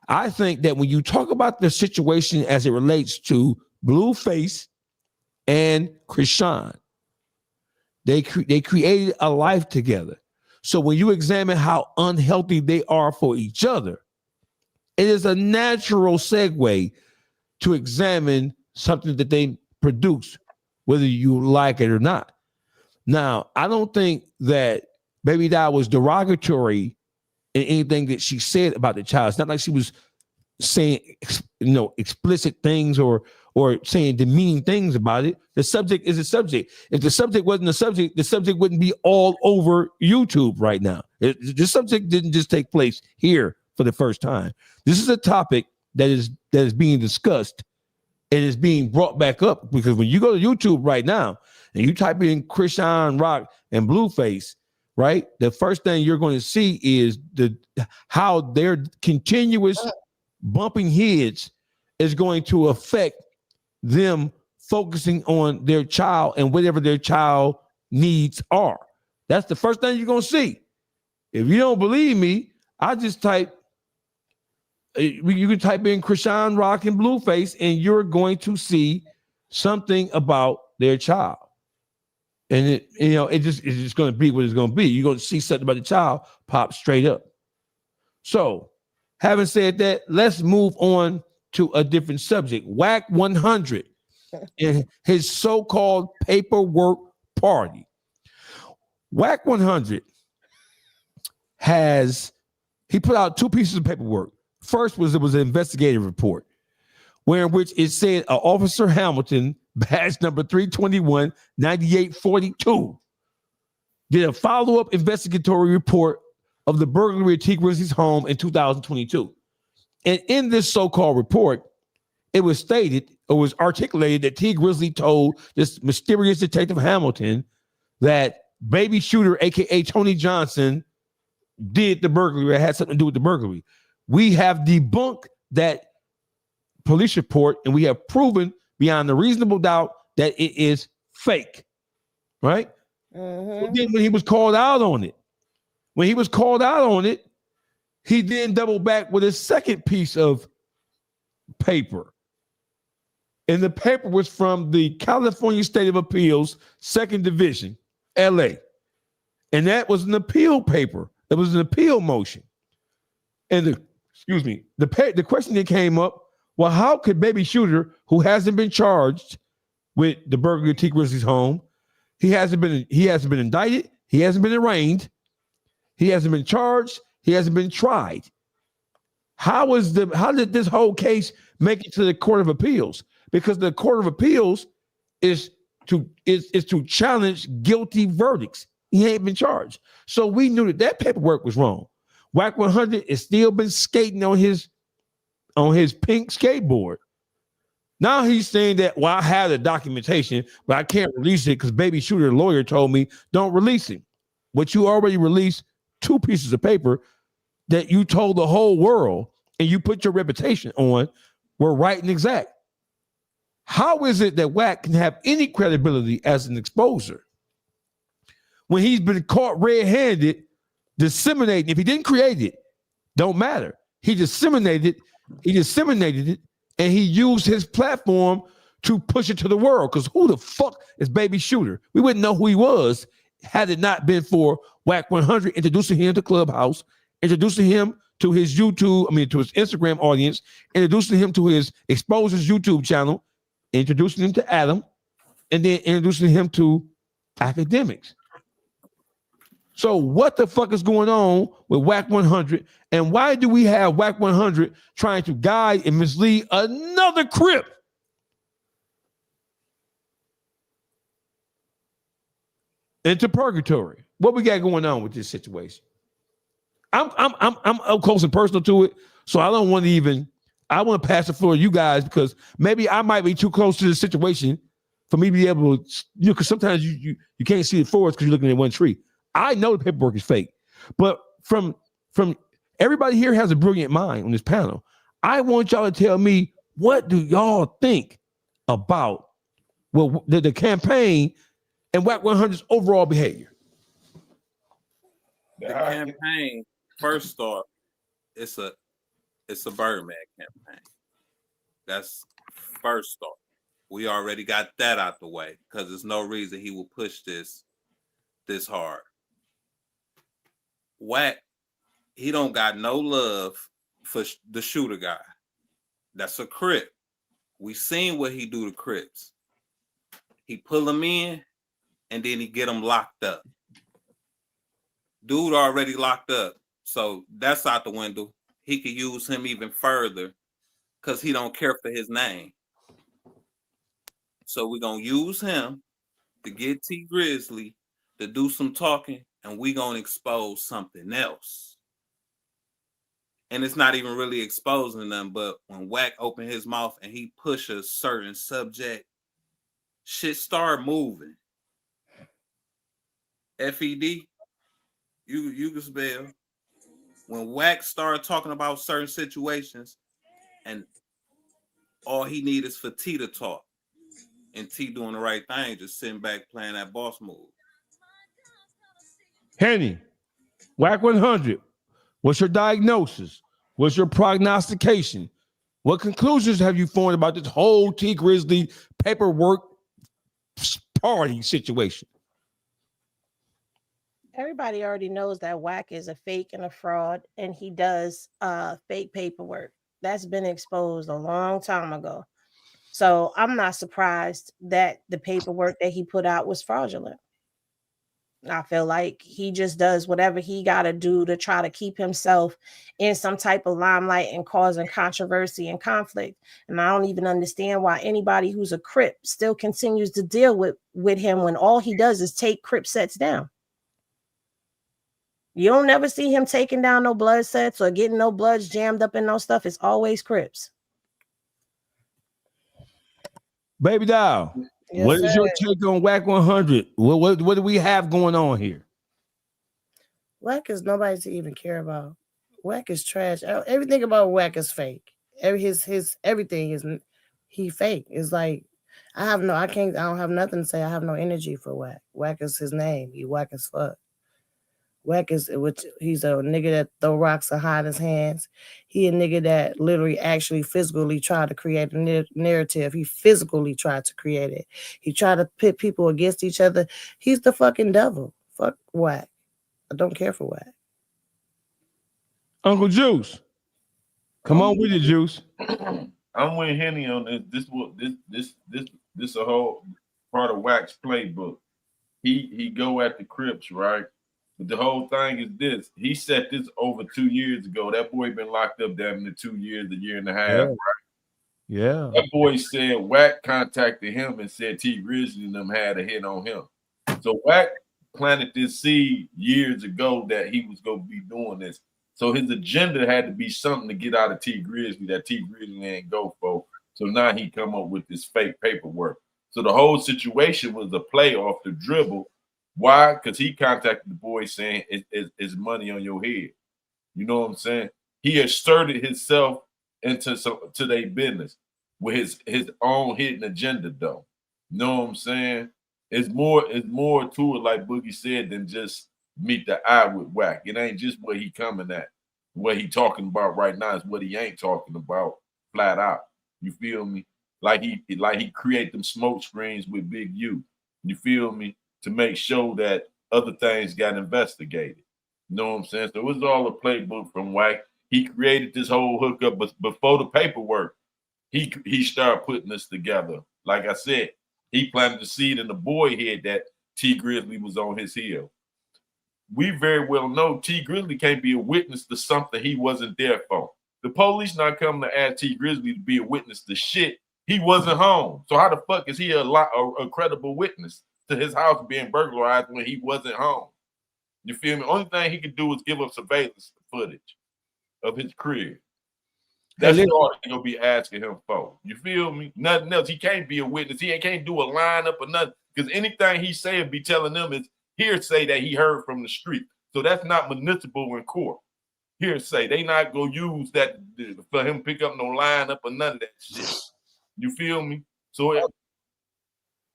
I think that when you talk about the situation as it relates to Blueface and Krishan, they created a life together. So when you examine how unhealthy they are for each other, it is a natural segue to examine something that they produce, whether you like it or not. Now, I don't think that Baby Doll was derogatory in anything that she said about the child. It's not like she was saying, explicit things or saying demeaning things about it. The subject is a subject. If the subject wasn't a subject, the subject wouldn't be all over YouTube right now. The subject didn't just take place here for the first time. This is a topic that is being discussed and is being brought back up, because when you go to YouTube right now and you type in Krishan Rock and Blueface, right, the first thing you're going to see is how their continuous bumping heads is going to affect them focusing on their child and whatever their child needs are. That's the first thing you're going to see. If you don't believe me, I just you can type in Krishan Rock and Blueface and you're going to see something about their child. And it's just going to be what it's going to be. You're going to see something about the child pop straight up. So, having said that, let's move on to a different subject. Wack 100 and his so-called paperwork party. Wack 100 he put out two pieces of paperwork. First was an investigative report, in which it said Officer Hamilton, badge number 321-9842, did a follow-up investigatory report of the burglary at T. Grizzly's home in 2022. And in this so-called report, it was articulated that T. Grizzly told this mysterious detective Hamilton that baby shooter, aka Tony Johnson, did the burglary or had something to do with the burglary. We have debunked that police report, and we have proven beyond a reasonable doubt that it is fake, right? So then when he was called out on it, he then doubled back with his second piece of paper. And the paper was from the California State of Appeals, 2nd Division, LA. And that was an appeal paper. It was an appeal motion. And the question that came up, well, how could baby shooter, who hasn't been charged with the burglary at T. Grizzly's home, he hasn't been indicted, He hasn't been arraigned. He hasn't been charged. He hasn't been tried. How did this whole case make it to the Court of Appeals? Because the Court of Appeals is to challenge guilty verdicts. He ain't been charged. So we knew that paperwork was wrong. Wack 100 has still been skating on his pink skateboard. Now he's saying that, well, I have the documentation, but I can't release it because Baby Shooter lawyer told me don't release it. But you already released 2 pieces of paper that you told the whole world and you put your reputation on were right and exact. How is it that Wack can have any credibility as an exposer when he's been caught red-handed disseminating? If he didn't create it, don't matter. He disseminated it, and he used his platform to push it to the world. Because who the fuck is Baby Shooter? We wouldn't know who he was had it not been for Wack 100 introducing him to Clubhouse, introducing him to his to his Instagram audience, introducing him to his Exposers YouTube channel, introducing him to Adam, and then introducing him to Akademiks. So what the fuck is going on with Wack 100? And why do we have Wack 100 trying to guide and mislead another Crip? Into purgatory. What we got going on with this situation? I'm up close and personal to it, so I don't want to even. I want to pass the floor to you guys because maybe I might be too close to the situation for me to be able to, because sometimes you can't see the forest because you're looking at one tree. I know the paperwork is fake, but from everybody here has a brilliant mind on this panel. I want y'all to tell me, what do y'all think about the campaign and Wack 100's overall behavior? The campaign, first off, it's a Birdman campaign. That's first off. We already got that out the way because there's no reason he will push this hard. Wack, he don't got no love for the shooter guy. That's a Crip. We seen what he do to Crips. He pull them in and then he get them locked up. Dude already locked up, so that's out the window. He could use him even further because he don't care for his name. So we're going to use him to get T Grizzly to do some talking, and we're going to expose something else. And it's not even really exposing them, but when Wack open his mouth and he push a certain subject, shit start moving. FED, you can spell. When Wack started talking about certain situations, and all he need is for T to talk, and T doing the right thing, just sitting back playing that boss move. Henny, Wack 100, what's your diagnosis? What's your prognostication? What conclusions have you formed about this whole T Grizzly paperwork party situation? Everybody already knows that Wack is a fake and a fraud, and he does fake paperwork. That's been exposed a long time ago. So I'm not surprised that the paperwork that he put out was fraudulent. I feel like he just does whatever he got to do to try to keep himself in some type of limelight and causing controversy and conflict. And I don't even understand why anybody who's a Crip still continues to deal with him when all he does is take Crip sets down. You don't never see him taking down no blood sets or getting no bloods jammed up in no stuff. It's always Crips. Baby Dow, Yes, what is sir. your take on Wack 100? What do we have going on here? Wack is nobody to even care about. Wack is trash. Everything about Wack is fake. His everything is he fake. It's like I don't have nothing to say. I have no energy for Wack. Wack is his name. He Wack as fuck. Wack is he's a nigga that throw rocks and hide his hands. He a nigga that literally actually physically tried to create a narrative. He physically tried to create it. He tried to pit people against each other. He's the fucking devil. Fuck Wack. I don't care for Wack. Uncle Juice, come on with it, Juice. I'm with Henny on this. This a whole part of Wack's playbook. he go at the Crips, right? But the whole thing is this: he set this over 2 years ago. That boy been locked up damn near 2 years, a year and a half, right? Yeah. That boy said Wack contacted him and said T Grizzly and them had a hit on him. So Wack planted this seed years ago that he was gonna be doing this. So his agenda had to be something to get out of T Grizzly that T Grizzly ain't go for. So now he come up with this fake paperwork. So the whole situation was a play off the dribble. Why? Because he contacted the boy saying it's money on your head. You know what I'm saying? He asserted himself into their business with his own hidden agenda, though. You know what I'm saying? It's more to it, like Boogie said, than just meet the eye with Wack. It ain't just what he coming at. What he talking about right now is what he ain't talking about flat out. You feel me? Like he create them smoke screens with Big U. You feel me? To make sure that other things got investigated. You know what I'm saying? So it was all a playbook from Wack. He created this whole hookup, but before the paperwork, he started putting this together. Like I said, he planted the seed in the boy head that T Grizzly was on his heel. We very well know T Grizzly can't be a witness to something he wasn't there for. The police not coming to ask T Grizzly to be a witness to shit. He wasn't home. So how the fuck is he a credible witness to his house being burglarized when he wasn't home? You feel me? Only thing he could do is give up surveillance footage of his crib. That's all they're gonna be asking him for. You feel me? Nothing else. He can't be a witness. He can't do a lineup or nothing. Because anything he say and be telling them is hearsay that he heard from the street. So that's not municipal in court. Hearsay. They not gonna use that for him to pick up no lineup or none of that shit. You feel me? So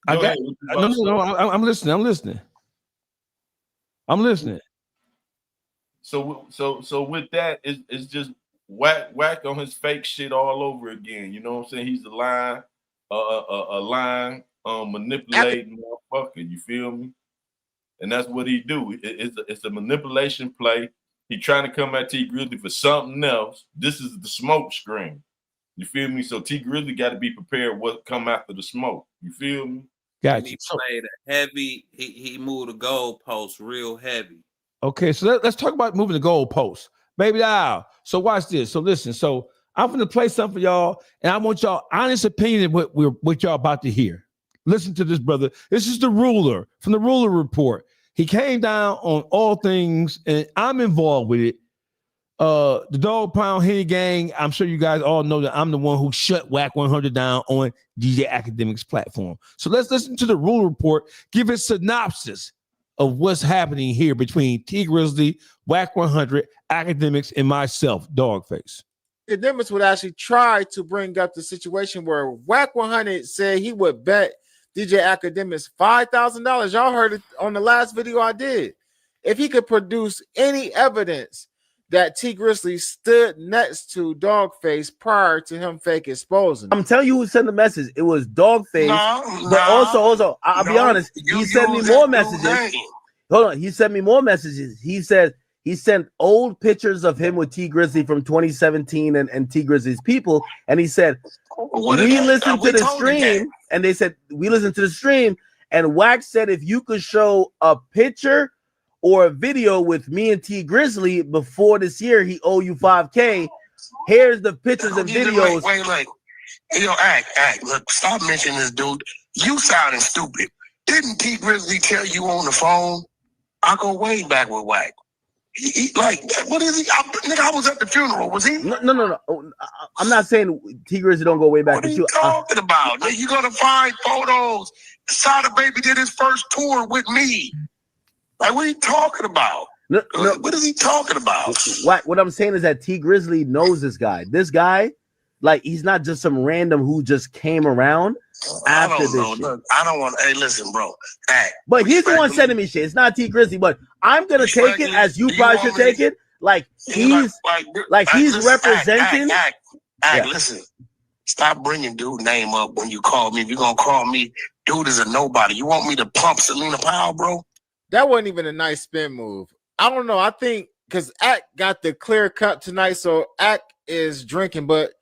I'm listening. I'm listening. So with that, it's just Wack on his fake shit all over again. You know what I'm saying? He's a lying manipulating motherfucker. You feel me? And that's what he do. It's a manipulation play. He trying to come at T Grizzly for something else. This is the smoke screen. You feel me? So T Grizzly got to be prepared what come after the smoke. You feel me? Gotcha. He played a heavy. He moved the goalpost real heavy. Okay, so let's talk about moving the goalposts, baby. Now, so watch this. So listen. So I'm going to play something for y'all, and I want y'all honest opinion of what y'all about to hear. Listen to this, brother. This is the ruler from the Ruler Report. He came down on all things, and I'm involved with it. The Dog Pound Henny Gang. I'm sure you guys all know that I'm the one who shut Wack 100 down on DJ Akademiks platform. So let's listen to the Ruler Report. Give a synopsis of what's happening here between T Grizzly, Wack 100, Akademiks, and myself, Dawgface. Akademiks would actually try to bring up the situation where Wack 100 said he would bet DJ Akademiks $5,000. Y'all heard it on the last video I did. If he could produce any evidence that T Grizzly stood next to Dawgface prior to him fake exposing. I'm telling you who sent the message. It was Dawgface. But also, I'll be honest, he sent me more messages. Hold on, he sent me more messages. He said he sent old pictures of him with T Grizzly from 2017 and T Grizzly's people, and he said we listened to the stream, and they said we listened to the stream, and Wack said if you could show a picture or a video with me and T Grizzly before this year, he owe you $5K. Here's the pictures and videos. Wait. Yo, act. Look, stop mentioning this dude. You sounding stupid. Didn't T Grizzly tell you on the phone? I go way back with Wack. He what is he? I was at the funeral. Was he? No. I'm not saying T Grizzly don't go way back. What are you talking about? You're gonna find photos. Sada Baby did his first tour with me. Like, what are you talking about? No. What is he talking about? What I'm saying is that T Grizzly knows this guy. This guy, like, he's not just some random who just came around after this shit. Look, I don't want. Hey, listen, bro. But he's the one sending me shit. It's not T Grizzly. But I'm gonna take it as you probably should take it. Like he's representing. Listen. Stop bringing dude name up when you call me. If you're gonna call me, dude is a nobody. You want me to pump Selena Powell, bro? That wasn't even a nice spin move. I don't know. I think because Ack got the clear cut tonight, so Ack is drinking, but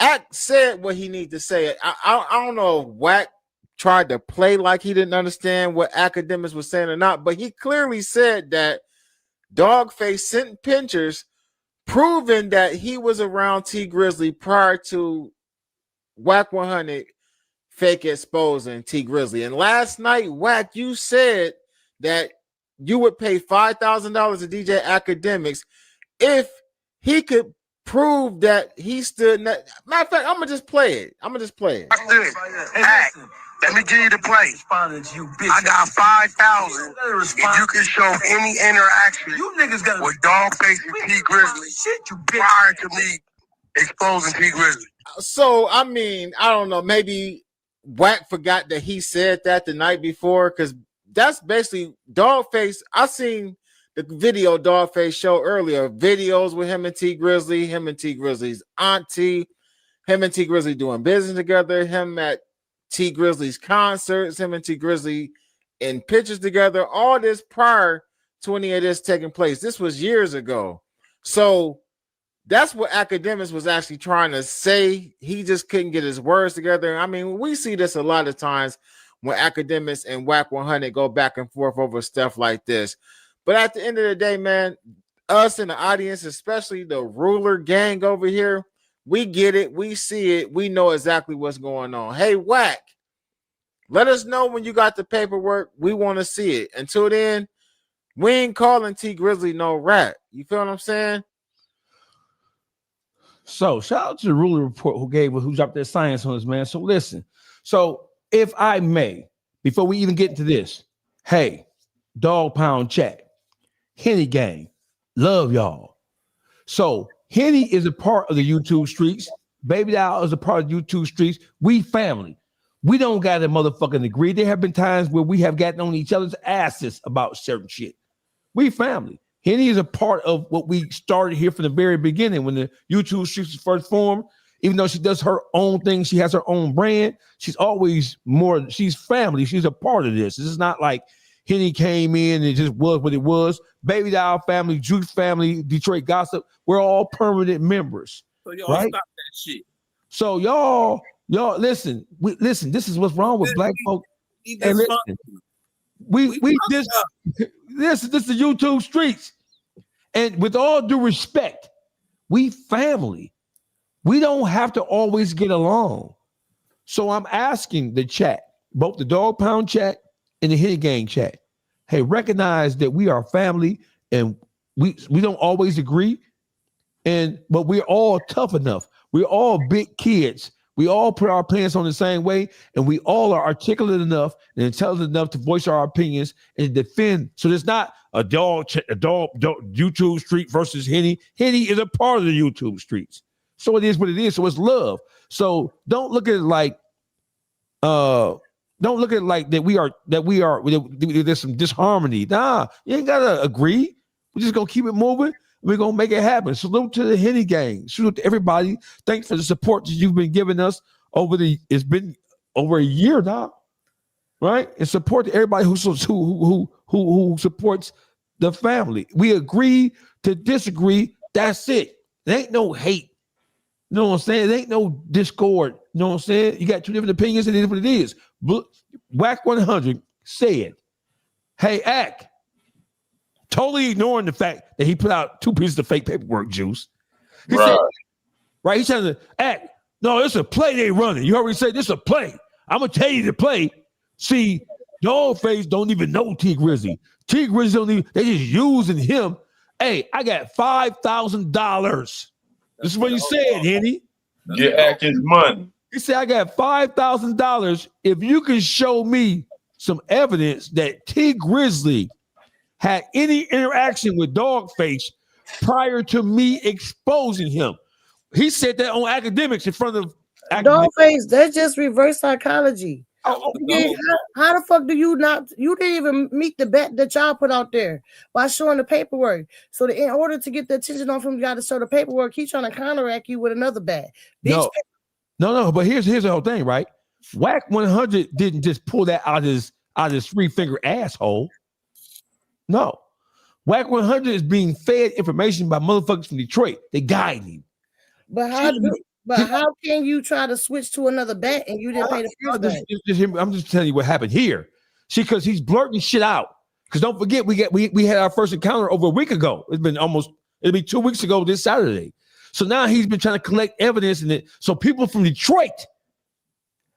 Ack said what he needs to say. I don't know if Wack tried to play like he didn't understand what Akademiks was saying or not, but he clearly said that Dawgface sent pictures proving that he was around T Grizzly prior to Wack 100 fake exposing T Grizzly. And last night, Wack, you said that you would pay $5,000 to DJ Akademiks if he could prove that he stood. Matter of fact, I'm gonna just play it. I stood. Hey, let me give you the play. I got 5,000 if you can show any interaction with Dawgface and T Grizzly prior to me exposing T Grizzly. So I mean, I don't know. Maybe Wack forgot that he said that the night before, because that's basically Dawgface. I seen the video Dawgface showed earlier, videos with him and T Grizzly, him and T Grizzly's auntie, him and T Grizzly doing business together, him at T Grizzly's concerts, him and T Grizzly in pictures together. All this prior to any of this taking place. This was years ago. So that's what Akademiks was actually trying to say. He just couldn't get his words together. I mean, we see this a lot of times when Akademiks and Wack 100 go back and forth over stuff like this. But at the end of the day, man, us in the audience, especially the ruler gang over here, we get it. We see it. We know exactly what's going on. Hey, Wack, let us know when you got the paperwork. We want to see it. Until then, we ain't calling T Grizzly no rat. You feel what I'm saying? So shout out to the ruler report who dropped their science on us, man. So listen. So if I may, before we even get into this, hey, Dog Pound Chat, Henny Gang, love y'all. So Henny is a part of the YouTube streets. Baby Doll is a part of the YouTube streets. We family. We don't got a motherfucking agree. There have been times where we have gotten on each other's asses about certain shit. We family. Henny is a part of what we started here from the very beginning when the YouTube streets was first formed. Even though she does her own thing, she has her own brand. She's always more, she's family. She's a part of this. This is not like Henny came in and it just was what it was. Baby Doll family, Juice family, Detroit Gossip, we're all permanent members. So y'all right? stop that shit. So y'all listen. Listen. This is what's wrong with black folk. And listen, this is the YouTube streets, and with all due respect, we family. We don't have to always get along. So I'm asking the chat, both the Dog Pound chat and the Henny Gang chat, hey, recognize that we are family, and we don't always agree, but we're all tough enough. We're all big kids. We all put our pants on the same way, and we all are articulate enough and intelligent enough to voice our opinions and defend. So there's not a dog YouTube street versus Henny. Henny is a part of the YouTube streets. So it is what it is. So it's love. So don't look at it like there's some disharmony. Nah, you ain't gotta agree. We're just gonna keep it moving. We're gonna make it happen. Salute to the Henny Gang. Salute to everybody. Thanks for the support that you've been giving us it's been over a year now, right? And support to everybody who supports the family. We agree to disagree. That's it. There ain't no hate. You know what I'm saying? There ain't no discord. You know what I'm saying? You got two different opinions, and it is what it is. Wack 100 said, hey, Ack, totally ignoring the fact that he put out 2 pieces of fake paperwork, Juice. He said, right? He's trying to act. No, it's a play they running. You already said this is a play. I'm going to tell you the play. See, Dawgface don't even know T Grizzly. T Grizzly don't even, they just using him. Hey, I got $5,000. This is what he said, Henny. Get Ack his money. He said, I got $5,000 if you can show me some evidence that T Grizzly had any interaction with Dawgface prior to me exposing him. He said that on Akademiks in front of Dawgface. That's just reverse psychology. How the fuck do you not? You didn't even meet the bet that y'all put out there by showing the paperwork. So in order to get the attention off him, you got to show the paperwork. He's trying to counteract you with another bet. No. But here's the whole thing, right? Wack 100 didn't just pull that out his 3-finger asshole. No, Wack 100 is being fed information by motherfuckers from Detroit. They guide him. But how But how can you try to switch to another bet and you didn't pay the first bet? I'm just telling you what happened here. See, because he's blurting shit out. Because don't forget, we had our first encounter over a week ago. It'll be 2 weeks ago this Saturday. So now he's been trying to collect evidence in it. So people from Detroit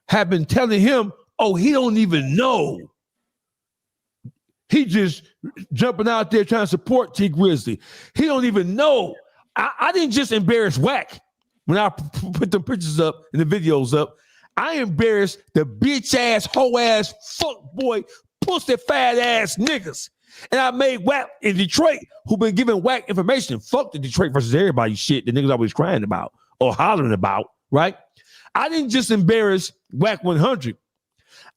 have been telling him, oh, he don't even know. He just jumping out there trying to support T Grizzly. He don't even know. I didn't just embarrass Wack when I put the pictures up and the videos up. I embarrassed the bitch ass, hoe ass, fuck boy, pussy fat ass niggas. And I made Wack in Detroit, who been giving Wack information. Fuck the Detroit versus everybody shit the niggas always crying about or hollering about, right? I didn't just embarrass Wack 100.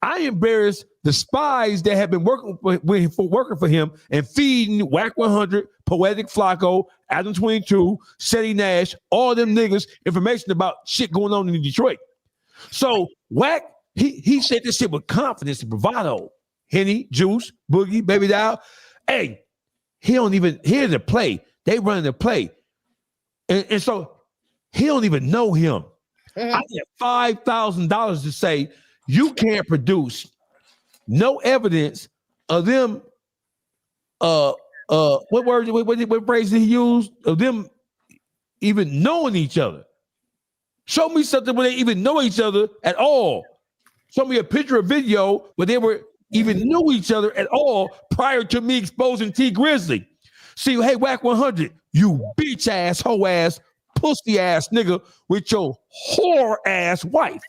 I embarrassed the spies that have been working for him and feeding Wack 100, Poetic Flacco, Adam 22, Seti Nash, all them niggas information about shit going on in Detroit. So Wack, he said this shit with confidence and bravado. Henny, Juice, Boogie, Baby Doll. Hey, he don't even hear the play. They running the play. And so he don't even know him. I get $5,000 to say you can't produce no evidence of them. What phrase did he use? Of them even knowing each other. Show me something where they even know each other at all. Show me a picture or video where they were even knew each other at all prior to me exposing T Grizzly. See, hey, Wack 100, you bitch ass, hoe ass, pussy ass nigga with your whore ass wife.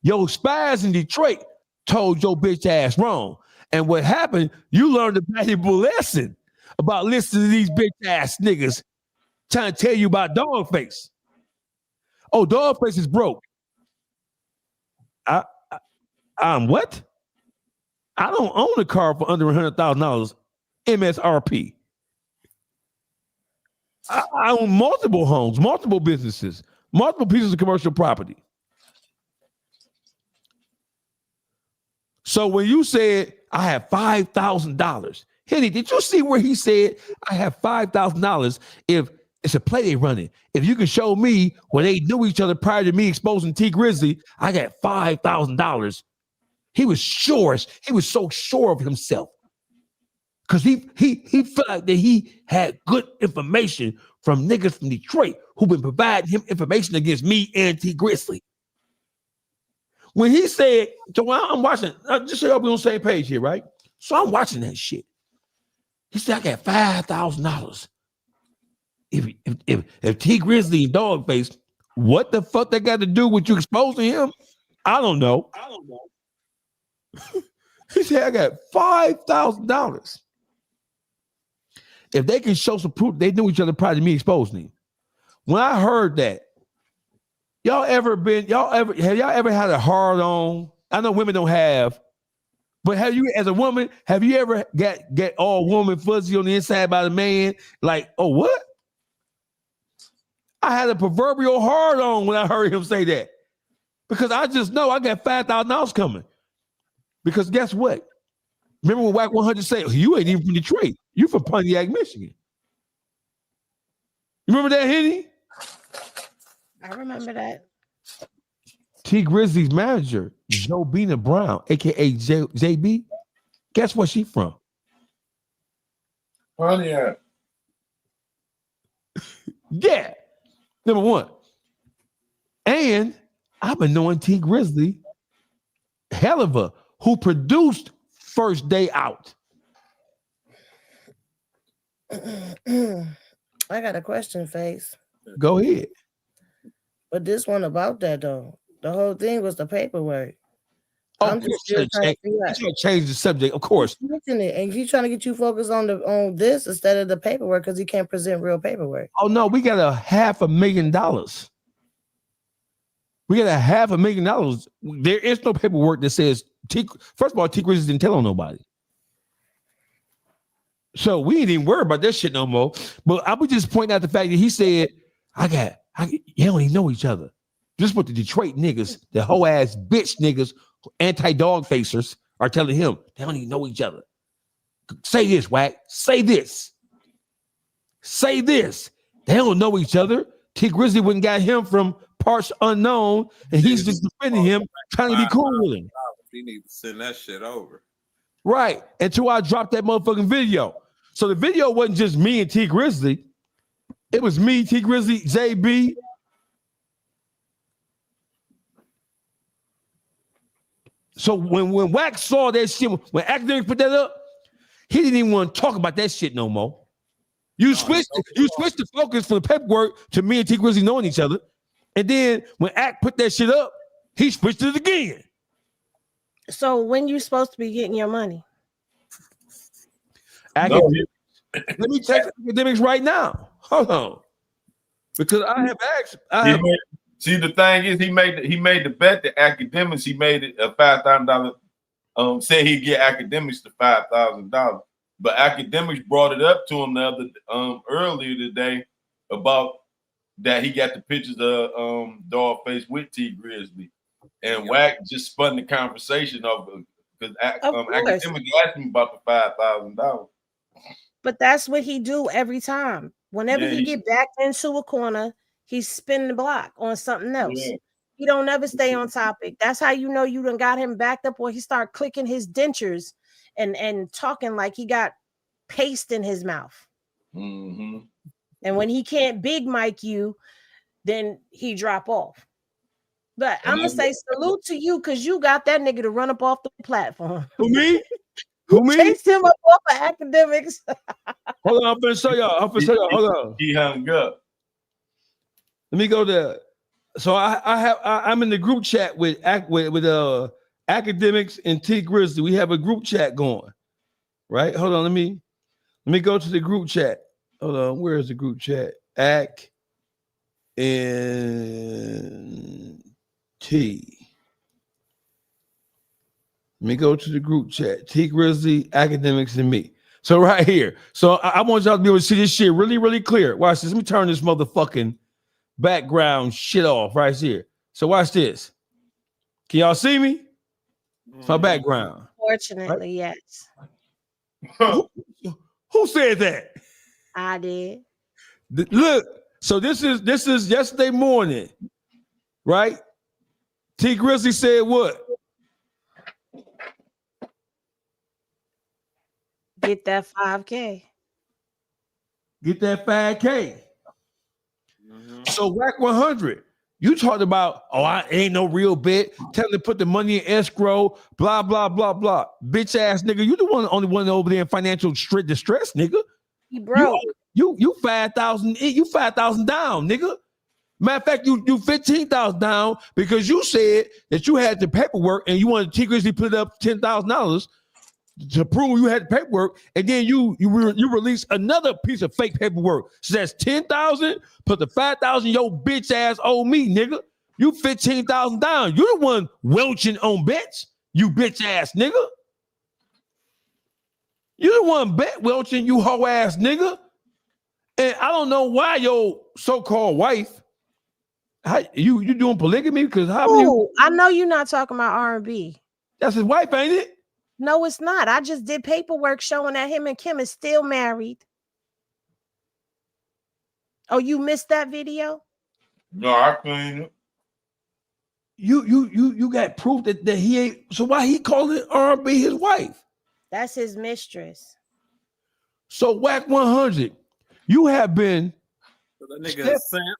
Your spies in Detroit told your bitch ass wrong. And what happened, you learned a valuable lesson about listening to these bitch ass niggas trying to tell you about Dawgface. Oh, Dawgface is broke. I'm what? I don't own a car for under $100,000 MSRP. I own multiple homes, multiple businesses, multiple pieces of commercial property. So when you said I have $5,000, Henny, did you see where he said I have $5,000 if it's a play they running? If you can show me when they knew each other prior to me exposing T Grizzly, I got $5,000. He was sure. He was so sure of himself because he felt like that he had good information from niggas from Detroit who been providing him information against me and T Grizzly. When he said, so I'm watching, just so y'all be on the same page here, right? So I'm watching that shit. He said, I got $5,000. If T Grizzly and Dawgface, what the fuck they got to do with you exposing him? I don't know. He said, I got $5,000. If they can show some proof they knew each other prior to me exposing him. When I heard that, have y'all ever had a hard on? I know women don't have, but have you, as a woman, have you ever get all warm and fuzzy on the inside by the man? Like, oh, what? I had a proverbial hard on when I heard him say that. Because I just know I got $5,000 coming. Because guess what? Remember when Wack 100 said, you ain't even from Detroit. You from Pontiac, Michigan. You remember that, Henny? I remember that. T Grizzly's manager, Jobina Brown, a.k.a. JB, guess where she from? Pontiac. Yeah. Number one. And I've been knowing T Grizzly, hell of a, who produced First Day Out. I got a question, Face. Go ahead. But this one about that though, the whole thing was the paperwork. Oh, I'm just still trying to change the subject, of course. And he's trying to get you focused on this instead of the paperwork because he can't present real paperwork. Oh no, we got $500,000. We got $500,000. There is no paperwork that says first of all, T Grizzly didn't tell on nobody. So we ain't even worried about that shit no more. But I would just point out the fact that he said, you don't even know each other. Just what the Detroit niggas, the whole ass bitch niggas, anti-Dawgfacers are telling him. They don't even know each other. Say this, Wack. Say this. Say this. They don't know each other. T Grizzly wouldn't got him from parts unknown, and he's just defending him, trying to be cool with him. He need to send that shit over. Right. Until I dropped that motherfucking video. So the video wasn't just me and T Grizzly. It was me, T Grizzly, JB. So when Wack saw that shit, when Akademiks put that up, he didn't even want to talk about that shit no more. You switched the focus from the paperwork to me and T Grizzly knowing each other. And then when Ak put that shit up, he switched it again. So when you supposed to be getting your money? Let me check Akademiks right now. Hold on. Because I have asked. See, the thing is, he made the bet to Akademiks. He made it a $5,000. Said he'd get Akademiks to $5,000. But Akademiks brought it up to him the other earlier today about that he got the pictures of Dawgface with T Grizzly, and Wack just spun the conversation of because Akademiks asked me about the $5,000. But that's what he do every time. Whenever he get backed into a corner, he's spinning the block on something else. Yeah. He don't never stay on topic. That's how you know you done got him backed up, or he start clicking his dentures and talking like he got paste in his mouth. Mm-hmm. And when he can't big mic you, then he drop off. But I'm gonna say salute to you because you got that nigga to run up off the platform. Who me? Who me? Chased him up off of Akademiks. Hold on, I'm gonna show y'all. Hold on. He hung up. Let me go there. So I'm in the group chat with Akademiks and T Grizzly. We have a group chat going, right? Hold on, let me go to the group chat. Hold on, where is the group chat? Ak and T. Let me go to the group chat. T Grizzly, Akademiks, and me. So right here. So I want y'all to be able to see this shit really, really clear. Watch this. Let me turn this motherfucking background shit off right here. So watch this. Can y'all see me? It's my background. Fortunately, right? Yes. Who said that? I did. Look, so this is yesterday morning, right? T Grizzly said what? Get that 5K. Get that 5K. So Wack 100, you talked about, I ain't no real bit. Tell them to put the money in escrow, blah, blah, blah, blah. Bitch ass nigga, you the only one over there in financial distress, nigga. He broke. You 5,000, you 5,000 down, nigga. Matter of fact, you 15,000 down because you said that you had the paperwork and you wanted T Grizzly put up $10,000 to prove you had the paperwork, and then you release another piece of fake paperwork. So that's 10,000, put the 5,000 your bitch ass owe me, nigga. You 15,000 down. You the one welching on bets, you bitch ass nigga. You the one bet welching, you hoe ass nigga. And I don't know why your so-called wife, you doing polygamy? Because I know you're not talking about R&B. That's his wife, ain't it? No, it's not. I just did paperwork showing that him and Kim is still married. Oh, you missed that video? No, I seen it. You got proof that he ain't. So why he calling R&B his wife? That's his mistress. So Wack 100, you have been. So that nigga is Sam.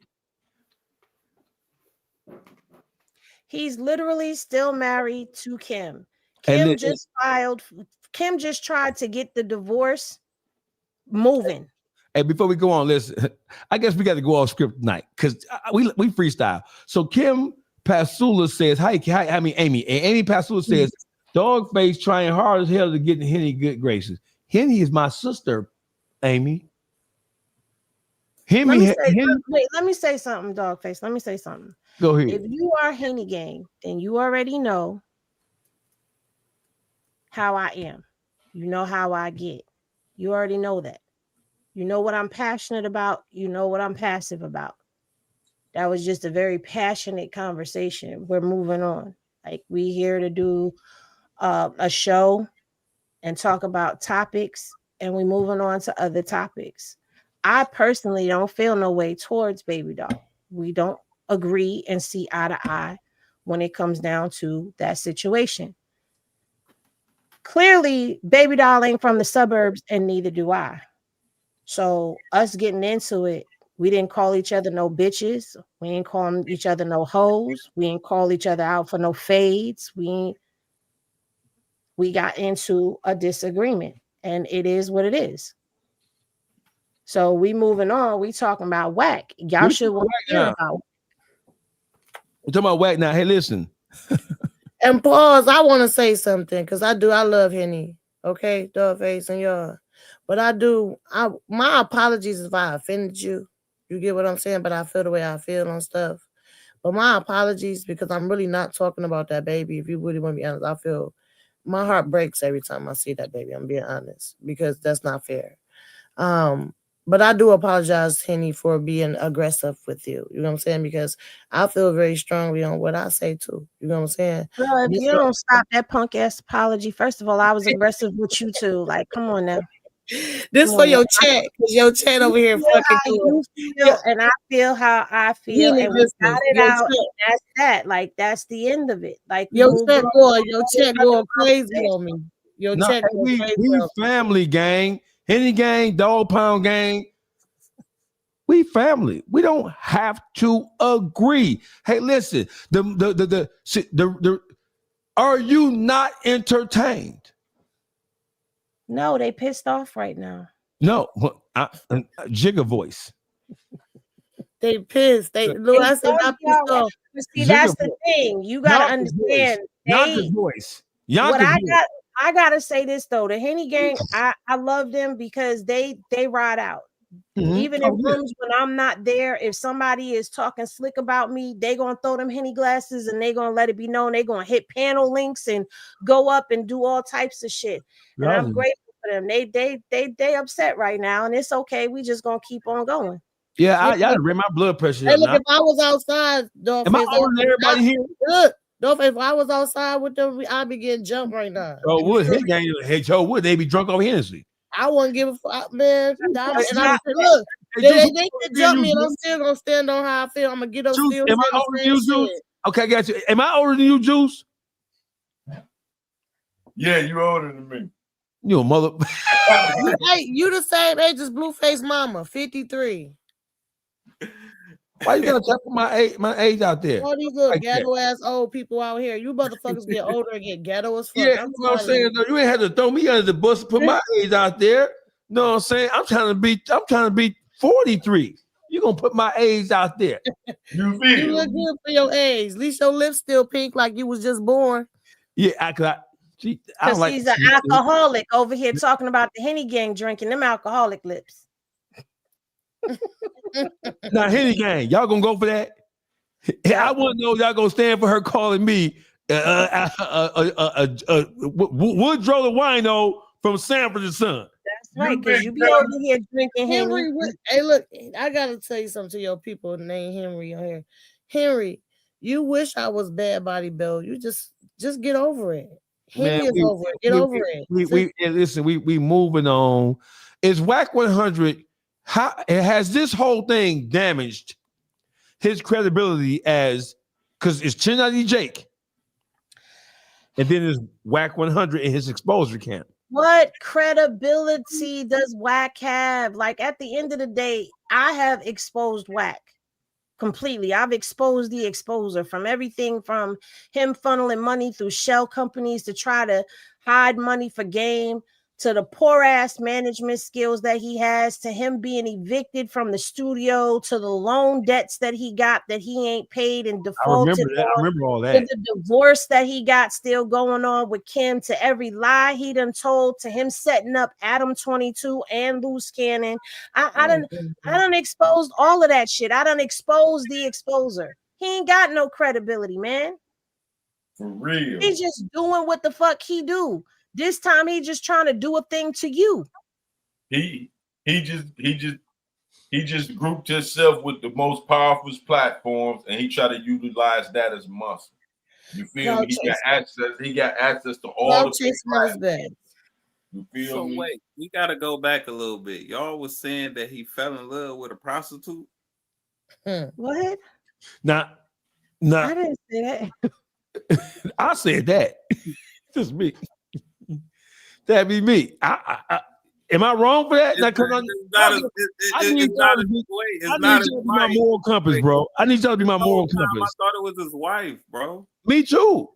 He's literally still married to Kim. Kim just tried to get the divorce moving. Hey, before we go on, listen, I guess we got to go off script tonight because we freestyle. So Kim Pasula says, Amy Pasula says, Dawgface trying hard as hell to get in Henny good graces. Henny is my sister, Amy. Let me say something, Dawgface. Let me say something. Go ahead. If you are Henny gang, then you already know how I am. You know how I get. You already know that. You know what I'm passionate about. You know what I'm passive about. That was just a very passionate conversation. We're moving on. Like, we here to do a show and talk about topics, and we moving on to other topics. I personally don't feel no way towards Baby Doll. We don't agree and see eye to eye when it comes down to that situation. Clearly, baby doll ain't from the suburbs, and neither do I. So us getting into it, we didn't call each other no bitches. We ain't calling each other no hoes. We ain't call each other out for no fades. We got into a disagreement, and it is what it is. So we moving on. We talking about Wack. Y'all should want to hear about. We're talking about Wack now. Hey, listen. And pause. I want to say something because I love Henny. Okay, Dawgface and y'all. But my apologies if I offended you. You get what I'm saying? But I feel the way I feel on stuff. But my apologies because I'm really not talking about that baby. If you really want to be honest, I feel my heart breaks every time I see that baby. I'm being honest because that's not fair. But I do apologize, Henny, for being aggressive with you. You know what I'm saying? Because I feel very strongly on what I say too. You know what I'm saying? Girl, if you don't stop that punk ass apology, first of all, I was aggressive with you too. Like, come on now. This for your chat, because your chat over here fucking you feel, and I feel how I feel, and we got it out. And that's that. Like, that's the end of it. Like, your chat going crazy on me. Your chat going crazy. We family, gang. Henny gang, Dog Pound gang. We family. We don't have to agree. Hey, listen. Are you not entertained? No, they pissed off right now. No, Jigga voice. They pissed. I said not pissed off. See, that's the thing. You gotta understand. Yonka's voice. What I gotta say this though, the Henny gang, I love them because they ride out. Mm-hmm. Even in rooms when I'm not there, if somebody is talking slick about me, they gonna throw them Henny glasses and they gonna let it be known. They gonna hit panel links and go up and do all types of shit. And I'm grateful for them. They upset right now, and it's okay. We just gonna keep on going. Yeah, I read my blood pressure. Hey, look, if I was outside, Dawgface, am I older than everybody here? Look, Dawgface, if I was outside with them, I'd be getting jumped right now. Oh, would his gang? Hey, Joe, would they be drunk over Hennessy? I wouldn't give a fuck, man. And I look, they can jump me, and I'm still gonna stand on how I feel. I'm gonna get up. Juice, am I older than you, Juice? Okay, I got you. Am I older than you, Juice? Yeah, you're older than me. You a mother. Hey, you the same age as Blueface Mama, 53. Why you gonna put my age out there? All these little ghetto ass old people out here. You motherfuckers get older and get ghetto as fuck. Yeah, you know what I'm saying? You ain't had to throw me under the bus to put my age out there. You know what I'm saying? I'm trying to be 43. You gonna put my age out there. You look good for your age. At least your lips still pink like you was just born. Yeah, because he's an alcoholic over here talking about the Henny gang drinking them alcoholic lips. Now, Henny gang, y'all gonna go for that? I want to know y'all gonna stand for her calling me Woodrow the Wino from Sanford and Son. That's right, because you be over here drinking Henry. Hey, look, I gotta tell you something to your people named Henry on here. Henry, you wish I was Bad Body Bill. You just get over it. Henry is over it. Get over it. We moving on. Is Wack 100? Has this whole thing damaged his credibility because it's Chinati Jake, and then there's Wack 100 in his exposure camp? What credibility does Wack have? Like, at the end of the day, I have exposed Wack completely. I've exposed the exposer from everything from him funneling money through shell companies to try to hide money for game, to the poor ass management skills that he has, to him being evicted from the studio, to the loan debts that he got that he ain't paid and defaulted. I remember all that. To the divorce that he got still going on with Kim, to every lie he done told, to him setting up Adam 22 and Loose Cannon. I done exposed all of that shit. I done exposed the exposer. He ain't got no credibility, man. For real. He's just doing what the fuck he do. This time he just trying to do a thing to you. He just grouped himself with the most powerful platforms, and he tried to utilize that as muscle. You feel me? He got access to all the platforms. You feel me? Wait, we gotta go back a little bit. Y'all was saying that he fell in love with a prostitute. What? Now, I didn't say that. I said that. Just me. That'd be me. Am I wrong for that? It's not my moral compass, bro. I need y'all to be my moral compass. I thought it was his wife, bro. Me too.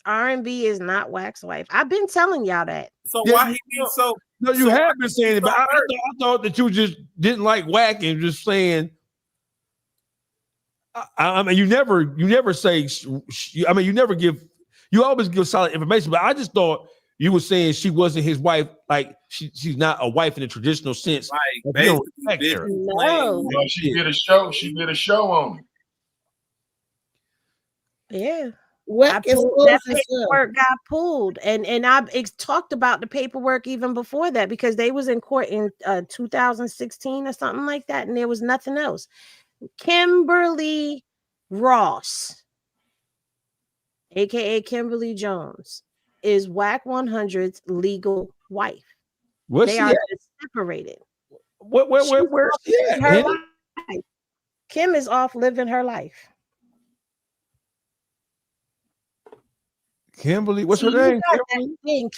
R&B is not Wack's wife. I've been telling y'all that. So why he be so? No, you have been saying it, but I thought that you just didn't like Wack and just saying. I mean, you never say. I mean, you always give solid information, but I just thought you were saying she wasn't his wife, like she's not a wife in the traditional sense. Like, basically, no. She did a show. She did a show on it. Yeah. Wack is that paperwork got pulled, and I talked about the paperwork even before that because they was in court in 2016 or something like that, and there was nothing else. Kimberly Ross, aka Kimberly Jones, is Wack 100's legal wife. They are separated. Where's her life. Kim is off living her life. Kimberly, what's her name?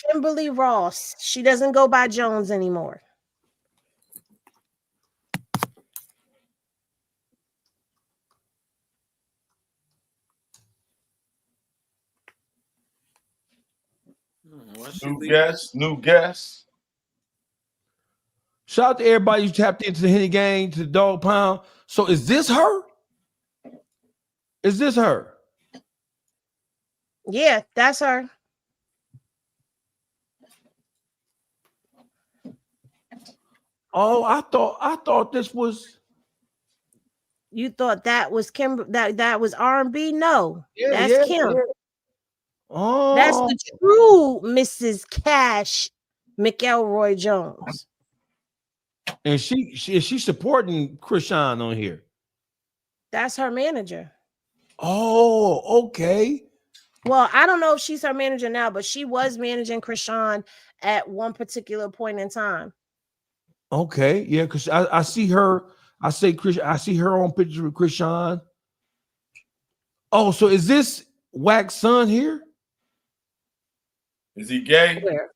Kimberly Ross. She doesn't go by Jones anymore. New guest. Shout out to everybody who tapped into the Henny Gang, to the Dog Pound. So is this her? Is this her? Yeah, that's her. Oh, I thought this was. You thought that was Kim? That was R&B? No, Yeah, that's Kim. Yeah. Oh, that's the true Mrs. Cash McElroy Jones. And she supporting Krishan on here. That's her manager. Oh, okay. Well, I don't know if she's her manager now, but she was managing Krishan at one particular point in time. Okay, yeah, because I see her. I see her on pictures with Krishan. Oh, so is this Wack's son here? Is he gay? Where?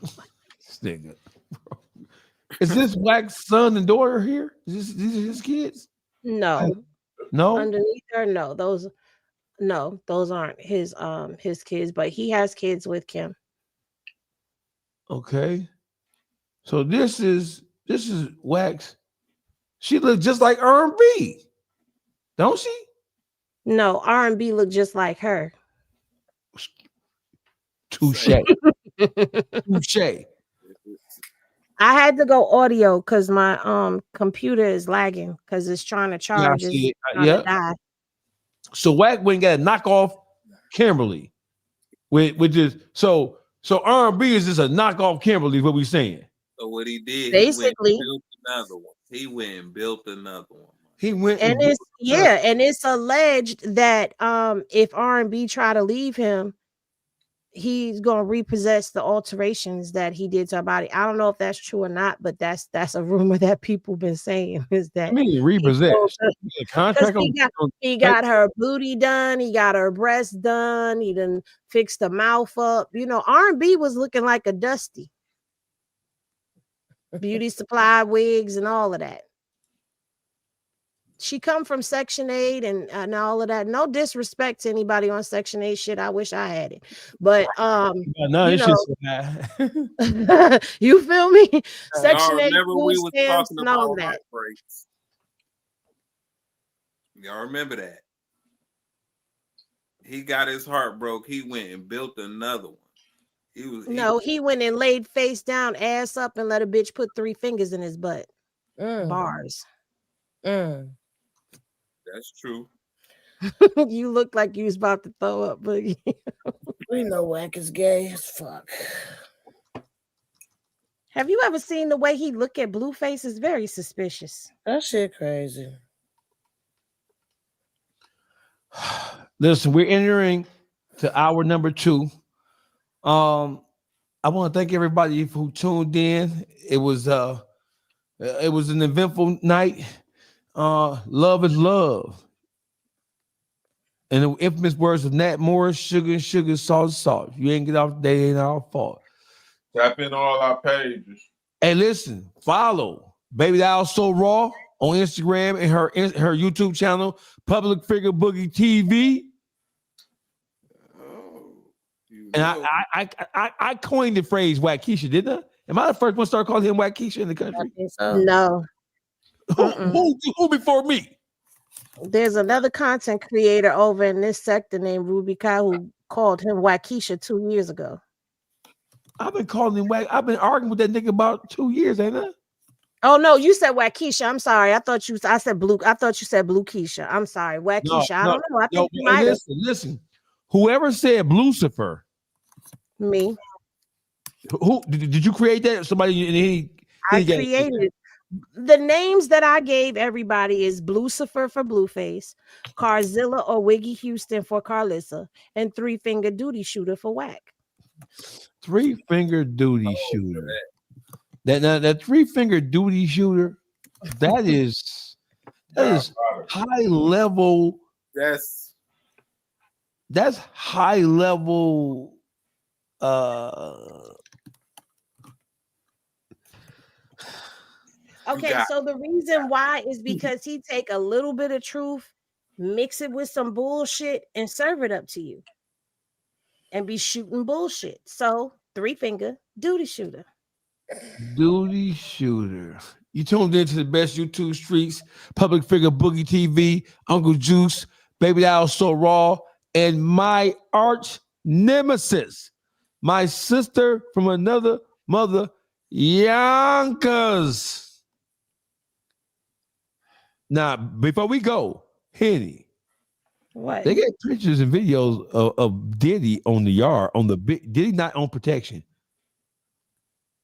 This nigga, bro. Is this Wack's son and daughter here? These are his kids? No. No. Underneath her, no. Those aren't his kids, but he has kids with Kim. Okay. So this is Wack's. She looks just like R&B, don't she? No, R&B look just like her. Touche. Touche. I had to go audio because my computer is lagging because it's trying to charge. Yeah, die. So Wack went and got to knock off Kimberly. With this, so R&B is just a knockoff Kimberly, is what we saying. So what he did, basically, he went and built another one. He went and it's alleged that if R&B try to leave him, he's gonna repossess the alterations that he did to her body. I don't know if that's true or not, but that's a rumor that people been saying is that. I mean, repossess. He got her booty done. He got her breast done. He done fixed the mouth up. You know, R&B was looking like a Dusty. Beauty supply wigs and all of that. She come from Section 8 and all of that. No disrespect to anybody on Section 8 shit. I wish I had it. But you feel me? Section 8 food stamps and all that. Y'all remember that? He got his heart broke. He went and built another one. He went and laid face down, ass up, and let a bitch put 3 fingers in his butt. Bars. That's true. You look like you was about to throw up, but we know Wack is gay as fuck. Have you ever seen the way he look at Blueface? Is very suspicious. That shit crazy. Listen, we're entering to hour number 2. I want to thank everybody who tuned in. It was an eventful night. love is love. And the infamous words of Nat Morris, sugar, sugar, salt, salt. If you ain't get off today, it ain't our fault. Tap in all our pages. Hey, listen, follow Baby Doll So Raw on Instagram and her YouTube channel, Public Figure Boogie TV. And I coined the phrase Wackesha, didn't I? Am I the first one to start calling him Wackesha in the country? No. Who before me? There's another content creator over in this sector named Ruby Kai who called him Wackesha 2 years ago. I've been calling him Wack. I've been arguing with that nigga about 2 years, ain't I? Oh no, you said Wackesha. I'm sorry. I thought you said Blue Keisha. I'm sorry. Wackesha. I don't know. I think you might have. Listen. Whoever said Lucifer. Me. Who did you create that? Somebody I created the names that I gave everybody is Lucifer for Blueface, Carzilla or Wiggy Houston for Carlissa, and 3-Finger Duty Shooter for Wack. 3-Finger Duty Shooter. That 3-Finger Duty Shooter, that is high level. That's high level. Okay, so the reason why is because he take a little bit of truth, mix it with some bullshit, and serve it up to you, and be shooting bullshit. So 3-Finger Duty Shooter. Duty Shooter. You tuned into the best YouTube streets, Public Figure Boogie TV, Uncle Juice, Baby Doll So Raw, and my arch nemesis, my sister from another mother, Yonkers. Now, before we go, Henny, what? They get pictures and videos of Diddy on the yard, on the big. Diddy not on protection.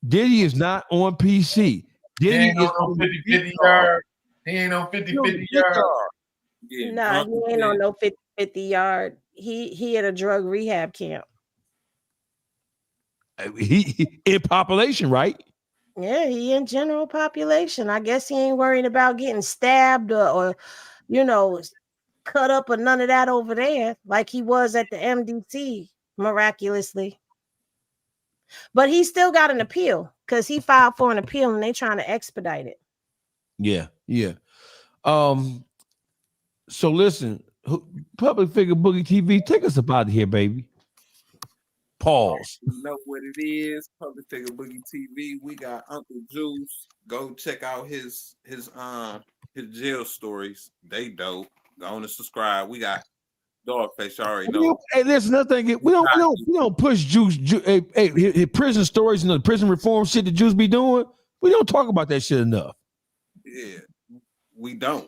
Diddy is not on PC. Diddy ain't is on 50-50 yard. He ain't on 50-50 yard. Nah, he ain't on no 50-50 yard. He at a drug rehab camp. He in population, right? Yeah, he in general population. I guess he ain't worried about getting stabbed or cut up or none of that over there, like he was at the MDT miraculously. But he still got an appeal because he filed for an appeal and they trying to expedite it. Yeah. So listen, Public Figure Boogie TV, take us up out of here, baby. Pause. You know what it is, Public Figure Boogie TV. We got Uncle Juice. Go check out his jail stories. They dope. Go on and subscribe. We got Dawgface. You already know. Hey, there's another thing. We don't push Juice. His prison stories and the prison reform shit that Juice be doing. We don't talk about that shit enough. Yeah, we don't.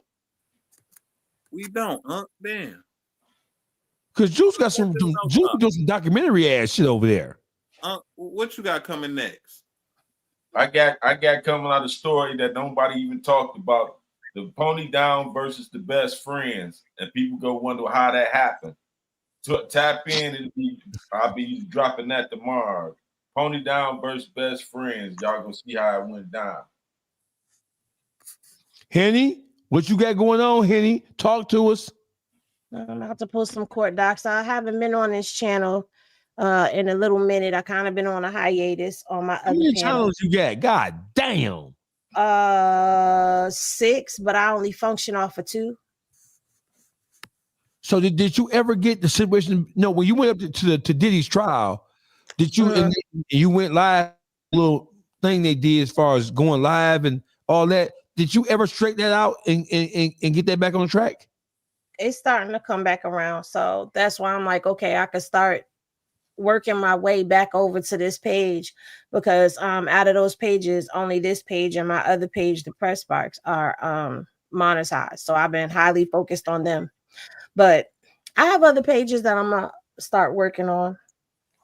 Damn. Because Juice got some documentary ass shit over there. What you got coming next? I got coming out a story that nobody even talked about. The Pony Down versus the Best Friends, and people go wonder how that happened. Tap in and I'll be dropping that tomorrow. Pony Down versus Best Friends. Y'all gonna see how it went down. Henny, what you got going on, Henny? Talk to us. I'm about to post some court docs. I haven't been on this channel in a little minute. I kind of been on a hiatus on my other channels you got? God damn. 6, but I only function off of 2. So did you ever get the situation? No, when you went up to Diddy's trial, did you and you went live? Little thing they did as far as going live and all that. Did you ever straighten that out and get that back on track? It's starting to come back around, so that's why I'm like, okay, I could start working my way back over to this page, because out of those pages, only this page and my other page, the press box, are monetized. So I've been highly focused on them, but I have other pages that I'm gonna start working on.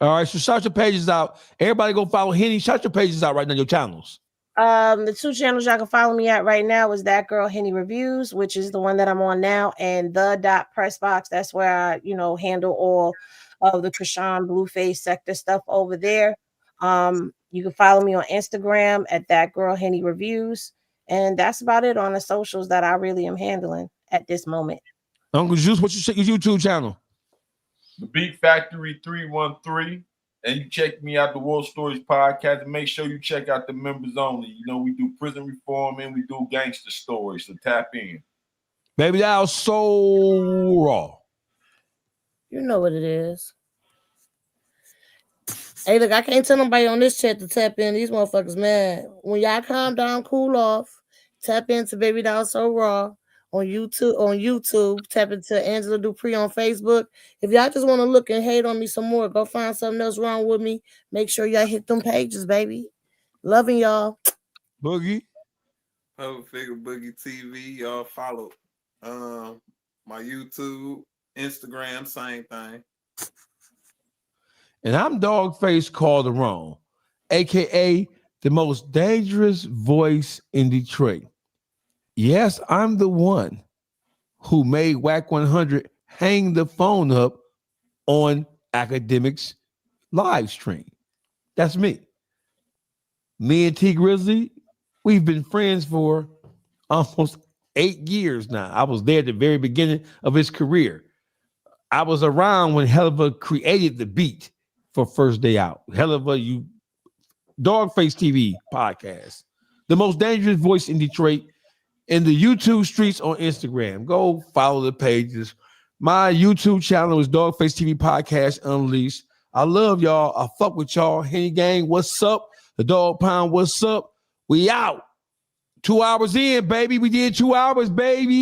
All right, so shout your pages out. Everybody go follow Henny. Shout your pages out right now, your channels. The 2 channels y'all can follow me at right now is That Girl Henny Reviews, which is the one that I'm on now, and the.pressbox. That's where I, handle all of the Krishan Blueface sector stuff over there. You can follow me on Instagram at That Girl Henny Reviews, And that's about it on the socials that I really am handling at this moment. Uncle Juice, what's your YouTube channel? The Beat Factory 313. And you check me out, the World Stories podcast, and make sure you check out the members only. You know, we do prison reform and we do gangster stories, so tap in. Baby, that was so raw. You know what it is. Hey, look, I can't tell nobody on this chat to tap in. These motherfuckers mad. When y'all calm down, cool off, tap into Baby Doll So Raw on YouTube. Tap into Angela Dupree on Facebook. If y'all just want to look and hate on me some more, go find something else wrong with me. Make sure y'all hit them pages, baby. Loving y'all. Boogie. Public Figure Boogie TV. Y'all follow my YouTube, Instagram, same thing. And I'm Dawgface Calderon, aka the most dangerous voice in Detroit. Yes, I'm the one who made Wack 100 hang the phone up on Akademiks LIVESTREAM. That's me. Me and T Grizzly, we've been friends for almost 8 years now. I was there at the very beginning of his career. I was around when Helliver created the beat for First Day Out. Helliver, you DawgfaceTV podcast. The most dangerous voice in Detroit. In the YouTube streets on Instagram. Go follow the pages. My YouTube channel is DawgfaceTV Podcast Unleashed. I love y'all. I fuck with y'all. Henny Gang, what's up? The Dog Pound, what's up? We out. 2 hours in, baby. We did 2 hours, baby.